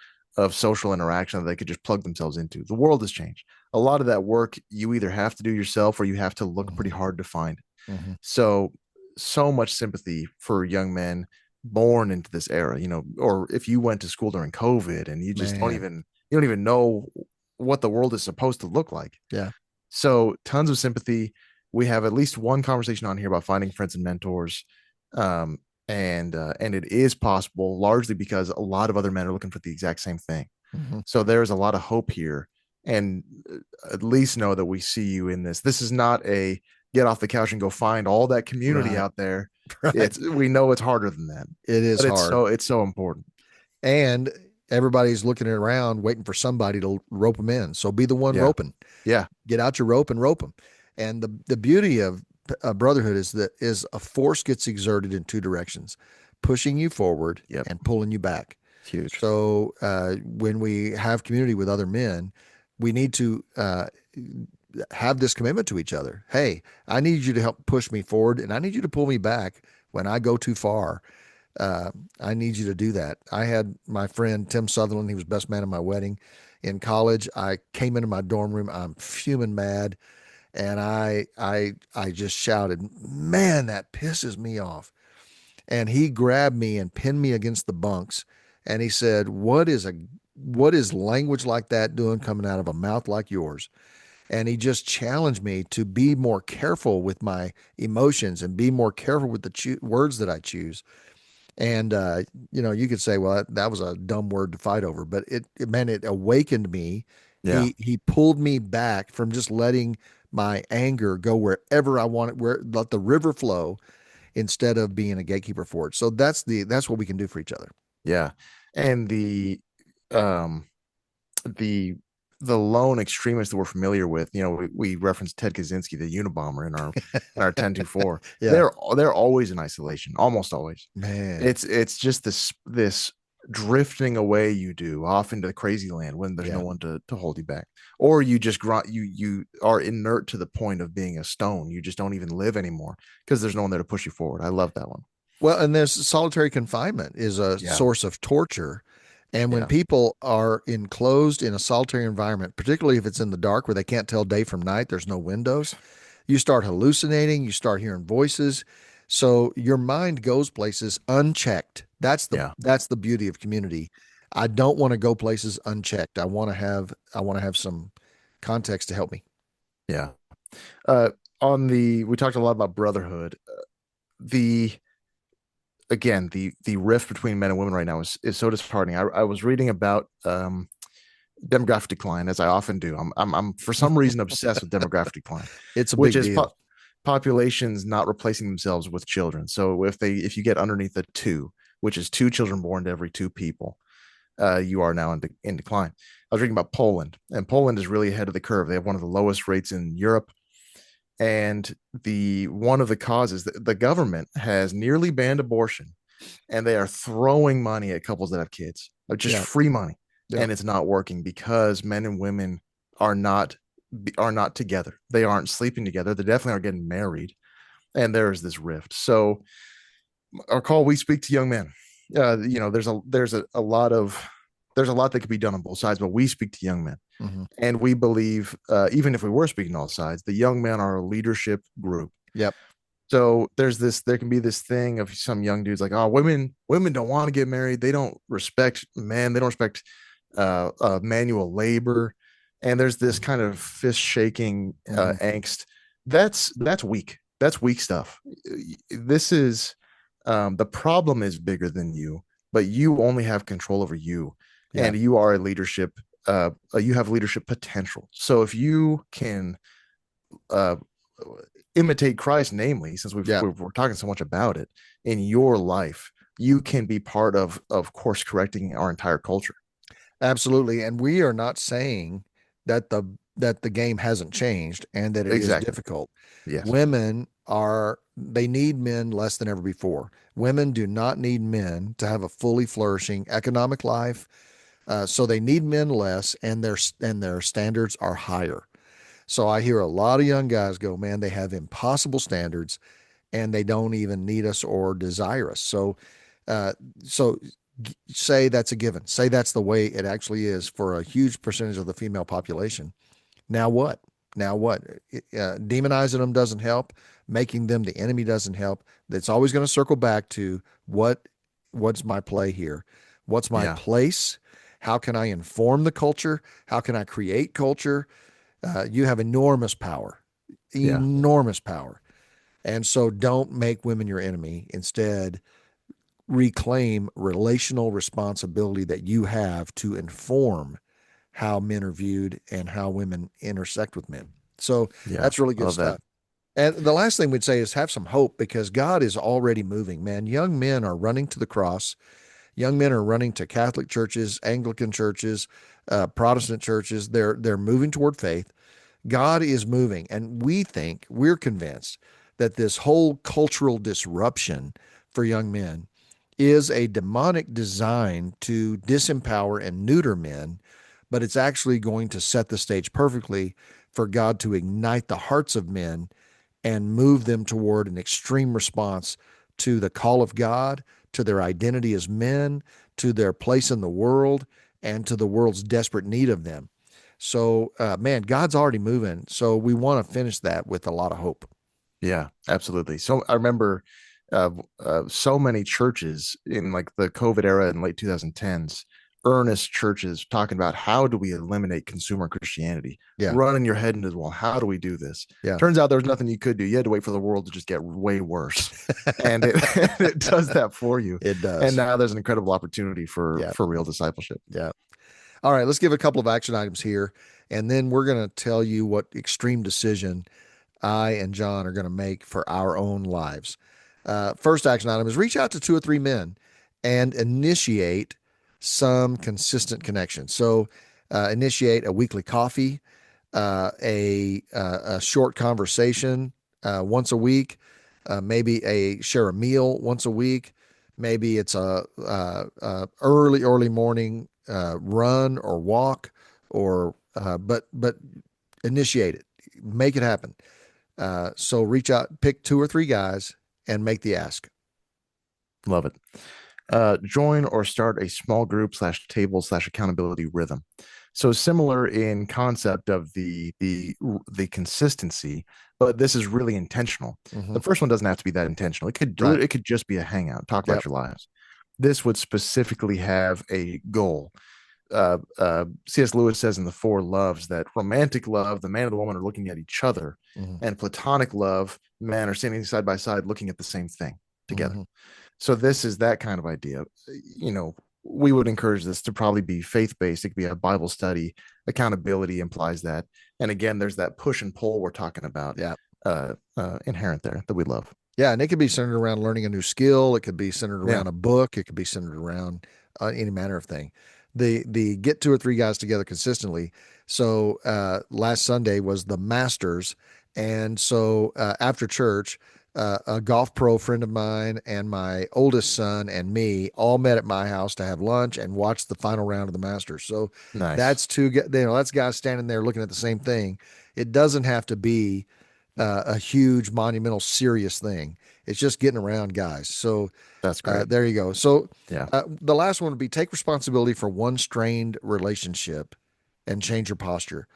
social interaction that they could just plug themselves into. The world has changed. A lot of that work you either have to do yourself or you have to look pretty
Mhm.
hard to find.
Mhm.
So much sympathy for young men born into this era, or if you went to school during COVID and you just
Man,
you don't even know what the world is supposed to look like.
yeah.
So tons of sympathy. We have at least one conversation on here about finding friends and mentors. And it is possible largely because a lot of other men are looking for the exact same thing.
Mhm.
So there's a lot of hope here. And at least know that we see you in this. This is not a get off the couch and go find all that community
Right.
out there.
Right.
We know it's harder than that,
It is
but
hard.
it's so important.
And everybody's looking around waiting for somebody to rope them in. So be the one
Yeah.
roping.
Yeah.
Get out your rope and rope them. And the beauty of brotherhood is that is a force gets exerted in two directions, pushing you forward
Yep.
and pulling you back.
It's huge.
So when we have community with other men, we need to have this commitment to each other. Hey, I need you to help push me forward, and I need you to pull me back when I go too far. Uh, I need you to do that. I had my friend Tim Sutherland. He was best man at my wedding in college. I came into my dorm room. I'm fuming mad, and I just shouted, "Man, that pisses me off!" And he grabbed me and pinned me against the bunks, and he said, what is language like that doing coming out of a mouth like yours?" And he just challenged me to be more careful with my emotions and be more careful with the words that I choose. And you could say, well, that was a dumb word to fight over, but it meant it awakened me.
Yeah.
He pulled me back from just letting my anger go wherever I want it, where let the river flow instead of being a gatekeeper for it. So that's what we can do for each other.
Yeah. And um the the lone extremists that we're familiar with, we referenced Ted Kaczynski, the Unabomber, in our 1024.
Yeah,
They're always in isolation, almost always.
man.
It's just this drifting away you do off into the crazy land when there's no
Yeah.
one to hold you back, or you just grunt, you are inert to the point of being a stone. You just don't even live anymore because there's no one there to push you forward. I love that one.
Well, and there's solitary confinement is a
Yeah.
source of torture. And when
Yeah.
people are enclosed in a solitary environment, particularly if it's in the dark where they can't tell day from night, there's no windows, you start hallucinating, you start hearing voices. So your mind goes places unchecked.
Yeah.
That's the beauty of community. I don't want to go places unchecked. I want to have some context to help me.
Yeah. We talked a lot about brotherhood. The Again, the rift between men and women right now is so disheartening. I was reading about demographic decline, as I often do. I'm for some reason obsessed with demographic decline,
It's a
which
big
is
deal.
populations not replacing themselves with children. So if you get underneath a two, which is two children born to every two people, you are now in decline. I was reading about Poland, and Poland is really ahead of the curve. They have one of the lowest rates in Europe, and the one of the causes, the government has nearly banned abortion, and they are throwing money at couples that have kids, just
Yeah.
free money,
Yeah.
and it's not working because men and women are not are not together. They aren't sleeping together. They definitely aren't getting married, and there is this rift. So, our call, we speak to young men. There's a lot that could be done on both sides, but we speak to young men,
Hmm.
and we believe, even if we were speaking to all sides, the young men are a leadership group.
Yep.
So there can be this thing of some young dudes like, oh, women don't want to get married. They don't respect men. They don't respect manual labor. And there's this kind of fist shaking
Hmm.
angst. That's weak. That's weak stuff. This is The problem is bigger than you, but you only have control over you,
Yeah.
and you are a leadership. You have leadership potential. So if you can uh, imitate Christ, namely, since
Yeah.
we're talking so much about it in your life, you can be part of course correcting our entire culture.
Absolutely. And we are not saying that the game hasn't changed and that it is
Exactly.
difficult.
Yes.
They need men less than ever before. Women do not need men to have a fully flourishing economic life. So they need men less, and their standards are higher. So I hear a lot of young guys go, man, they have impossible standards, and they don't even need us or desire us. Uh, so say that's a given. Say that's the way it actually is for a huge percentage of the female population. Now what? Now what? Demonizing them doesn't help. Making them the enemy doesn't help. It's always going to circle back to what's my play here? What's my
Yeah.
place? How can I inform the culture? How can I create culture? You have enormous power,
Yeah.
enormous power. And so don't make women your enemy. Instead, reclaim relational responsibility that you have to inform how men are viewed and how women intersect with men. So
Yeah.
that's really
I
good
love that.
stuff. And the last thing we'd say is have some hope because God is already moving, man. Young men are running to the cross. Young men are running to Catholic churches, Anglican churches, Protestant churches. They're moving toward faith. God is moving, and we're convinced that this whole cultural disruption for young men is a demonic design to disempower and neuter men, but it's actually going to set the stage perfectly for God to ignite the hearts of men and move them toward an extreme response to the call of God, to their identity as men, to their place in the world, and to the world's desperate need of them. So, man, God's already moving. So we want to finish that with a lot of hope.
Yeah, absolutely. So I remember so many churches in like the COVID era in late 2010s, earnest churches talking about how do we eliminate consumer Christianity,
Yeah,
running your head into the wall. How do we do this?
yeah,
Turns out there's nothing you could do. You had to wait for the world to just get way worse. And it, it does that for you.
it
And
does.
now there's an incredible opportunity
Yeah,
for real discipleship.
yeah. All right, let's give a couple of action items here, and then we're going to tell you what extreme decision I and John are going to make for our own lives. First action item is reach out to two or three men and initiate some consistent connection. So, initiate a weekly coffee, a short conversation once a week, maybe share a meal once a week. Maybe it's a early morning run or walk, or but initiate it, make it happen. So reach out, pick two or three guys, and make the ask.
Love it. Join or start a small group slash table slash accountability rhythm. So similar in concept of the consistency, but this is really intentional.
Mm-hmm.
The first one doesn't have to be that intentional.
Right.
It could just be a hangout, talk about
Yep.
your lives. This would specifically have a goal. C.S. Lewis says in the Four Loves that romantic love, the man and the woman are looking at each other,
Mm-hmm.
and platonic love, men are standing side by side looking at the same thing together.
Mm-hmm.
So this is that kind of idea. You know, we would encourage this to probably be faith based. It could be a Bible study. Accountability implies that, and again, there's that push and pull we're talking about
Yeah.
inherent there that we love.
Yeah, and it could be centered around learning a new skill. It could be centered
Yeah,
around a book. It could be centered around any manner of thing. The get two or three guys together consistently. So last Sunday was the Masters, and so after church, a golf pro friend of mine and my oldest son and me all met at my house to have lunch and watch the final round of the Masters. So
nice.
that's that's guys standing there looking at the same thing. It doesn't have to be a huge, monumental, serious thing. It's just getting around guys. So
That's great.
there you go. So
Yeah,
the last one would be take responsibility for one strained relationship and change your posture.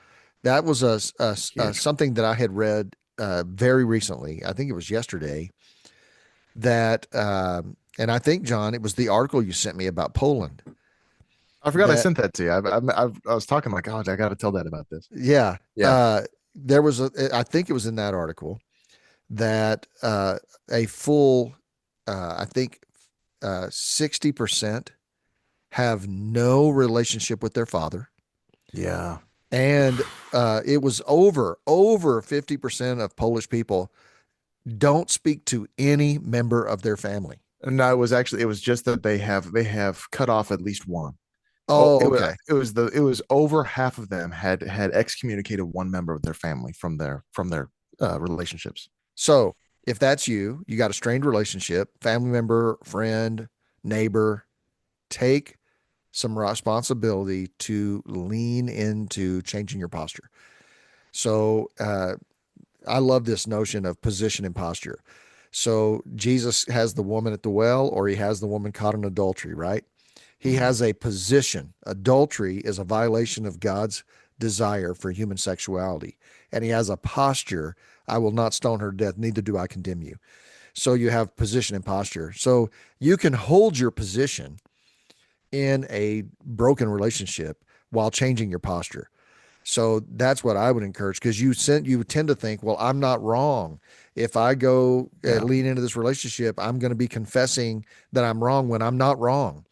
That was
huge.
something that I had read very recently. I think it was yesterday. And I think John, it was the article you sent me about Poland.
I forgot I
That
sent that to you. I was talking like, oh, I got to tell that about this.
yeah,
Yeah,
there was I think it was in that article that a full, I think 60% have no relationship with their father.
yeah.
And it was over 50% of Polish people don't speak to any member of their family.
No, it was just that they have cut off at least one. Oh,
Oh, okay.
it was over half of them had excommunicated one member of their family from their relationships.
So if that's you, you got a strained relationship, family member, friend, neighbor, take some responsibility to lean into changing your posture. So I love this notion of position and posture. So Jesus has the woman at the well, or he has the woman caught in adultery, right? He
Mhm.
has a position. Adultery is a violation of God's desire for human sexuality. And he has a posture. I will not stone her to death, neither do I condemn you. So you have position and posture. So you can hold your position in a broken relationship while changing your posture. So that's what I would encourage because you tend to think, well, I'm not wrong. If I go
Yeah,
lean into this relationship, I'm going to be confessing that I'm wrong when I'm not wrong.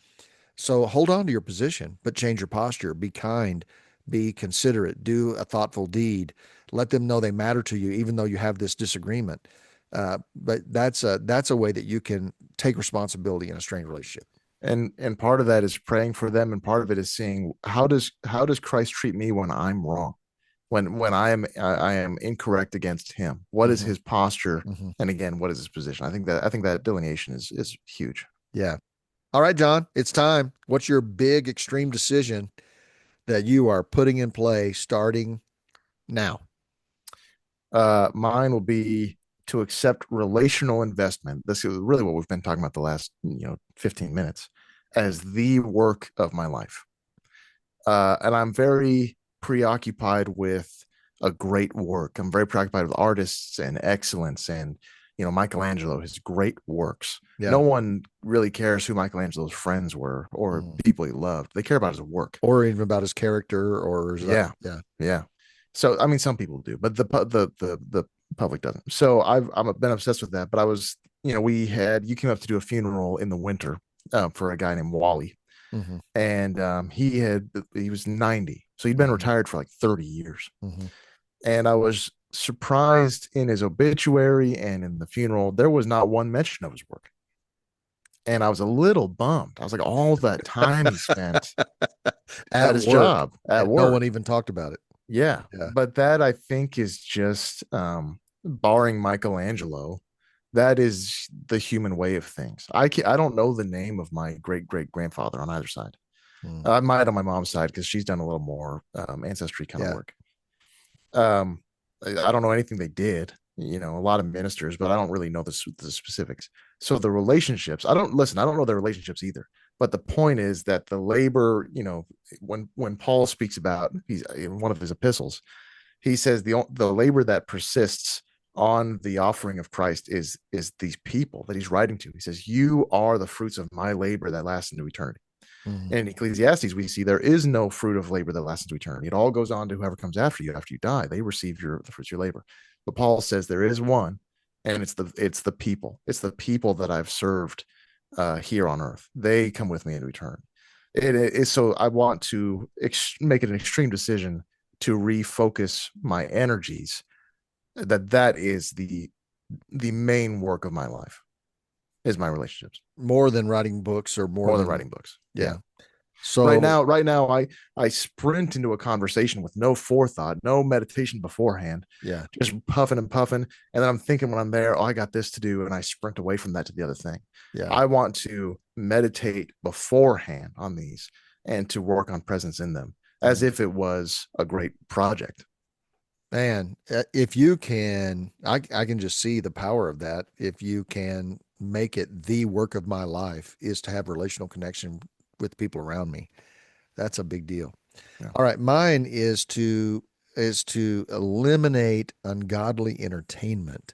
So hold on to your position, but change your posture. Be kind, be considerate, do a thoughtful deed. Let them know they matter to you, even though you have this disagreement. But that's a way that you can take responsibility in a strained relationship.
And part of that is praying for them, and part of it is seeing how does Christ treat me when I'm wrong, when I am incorrect against him. What is
Mm-hmm.
his posture?
Mm-hmm.
And again, what is his position? I think that delineation is huge.
Yeah. All right, John, it's time. What's your big extreme decision that you are putting in play starting now?
Mine will be to accept relational investment. This is really what we've been talking about the last 15 minutes, as the work of my life. And I'm very preoccupied with a great work. I'm very preoccupied with artists and excellence, and Michelangelo, his great works.
Yeah.
No one really cares who Michelangelo's friends were or
Mhm.
people he loved. They care about his work.
Or even about his character or his,
Yeah,
yeah.
yeah. So I mean, some people do, but the public doesn't. So I'm been obsessed with that. But I was, you came up to do a funeral in the winter for a guy named Wally,
Hmm.
and he was 90, so he'd been
Hmm.
retired for like 30 years.
Hmm.
And I was surprised in his obituary and in the funeral, there was not one mention of his work. And I was a little bummed. I was like, all that time he spent at
At
his
work.
job, at
And no one
work.
even talked about it.
Yeah.
Yeah.
But that I think is just barring Michelangelo, that is the human way of things. I don't know the name of my great great grandfather on either side.
Mm.
I might on my mom's side because she's done a little more ancestry kind of
Yeah.
work. Um, I don't know anything they did. A lot of ministers, but I don't really know the specifics. So the relationships, I don't listen. I don't know their relationships either. But the point is that the labor, when Paul speaks about, he's in one of his epistles, he says the labor that persists on the offering of Christ is these people that he's writing to. He says, "You are the fruits of my labor that lasts into eternity."
Hmm.
And in Ecclesiastes, we see there is no fruit of labor that lasts into eternity. It all goes on to whoever comes after you die. They receive the fruits of your labor. But Paul says there is one, and it's the people. It's the people that I've served here on earth. They come with me into eternity. It is so I want to make it an extreme decision to refocus my energies. That is the main work of my life is my relationships
More than writing books or more
more than
than,
writing books. Yeah.
yeah.
right
So,
now right now I sprint into a conversation with no forethought, no meditation beforehand,
yeah.
just puffing and puffing, and then I'm thinking when I'm there, oh, I got this to do, and I sprint away from that to the other thing.
Yeah.
I want to meditate beforehand on these and to work on presence in them as
Mm.
if it was a great project.
Man, if you can, I can just see the power of that. If you can make it the work of my life is to have relational connection with people around me. That's a big deal.
Yeah.
All right, mine is to eliminate ungodly entertainment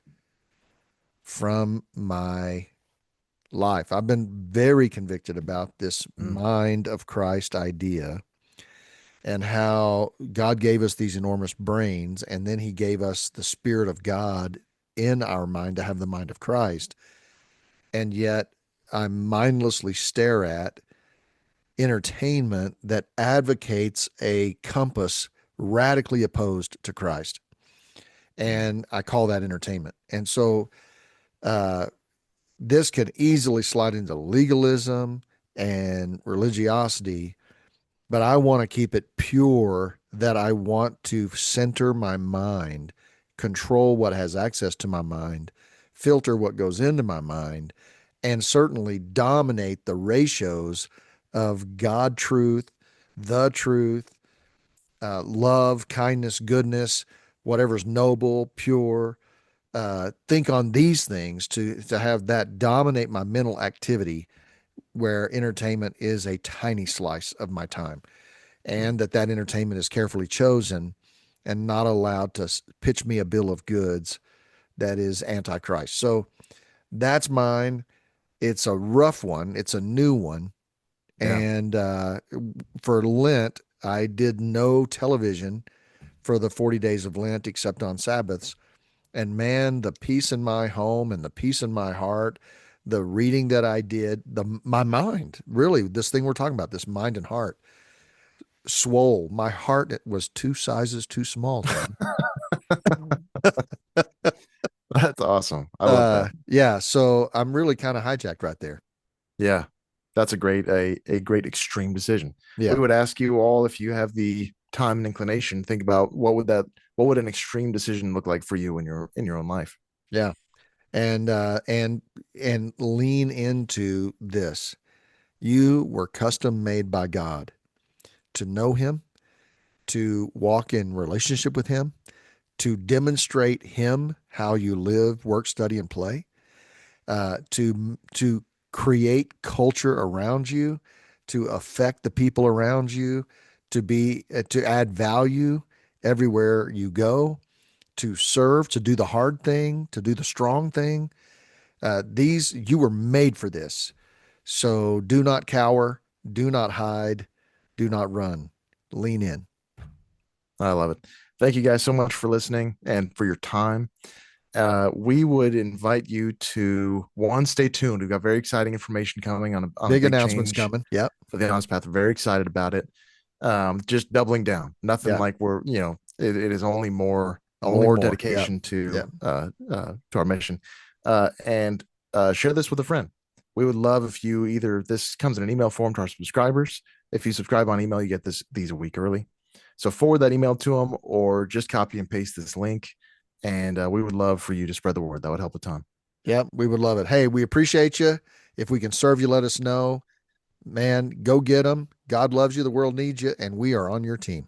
from my life. I've been very convicted about this
Mm.
mind of Christ idea and how God gave us these enormous brains, and then He gave us the Spirit of God in our mind to have the mind of Christ. And yet I mindlessly stare at entertainment that advocates a compass radically opposed to Christ.
Mm.
And I call that entertainment. And so uh, this could easily slide into legalism and religiosity, but I want to keep it pure, that I want to center my mind, control what has access to my mind, filter what goes into my mind, and certainly dominate the ratios of God truth, the truth, love, kindness, goodness, whatever's noble, pure. Think on these things to have that dominate my mental activity, where entertainment is a tiny slice of my time,
Mm.
and that entertainment is carefully chosen and not allowed to pitch me a bill of goods that is antichrist. So that's mine. It's a rough one. It's a new one.
Yeah.
And for Lent, I did no television for the 40 days of Lent except on Sabbaths. And man, the peace in my home and the peace in my heart, the reading that I did, my mind, really, this thing we're talking about, this mind and heart, swole. My heart was two sizes too small, John.
That's awesome. I love that.
Yeah. So I'm really kind of hijacked right there.
Yeah. That's a great extreme decision. We
Yeah.
would ask you all, if you have the time and inclination, think about what would an extreme decision look like for you in your own life.
Yeah. And lean into this. You were custom made by God to know him, to walk in relationship with him, to demonstrate him how you live, work, study, and play, to create culture around you, to affect the people around you, to add value everywhere you go, to serve, to do the hard thing, to do the strong thing. These you were made for this. So do not cower, do not hide, do not run. Lean in.
I love it. Thank you guys so much for listening and for your time. We would invite you to one, stay tuned. We've got very exciting information coming on a
Big
big
announcements
change
coming. Yep.
for the Honest Path. We're very excited about it. Just doubling down. Nothing
Yeah.
like it is only
Only
more
more. Yep.
dedication
Yep.
to our mission. And share this with a friend. We would love if you either this comes in an email form to our subscribers. If you subscribe on email, you get these a week early. So forward that email to them, or just copy and paste this link, and we would love for you to spread the word. That would help a ton.
Yep. We would love it. Hey, we appreciate you. If we can serve you, let us know. Man, go get them. God loves you. The world needs you. And we are on your team.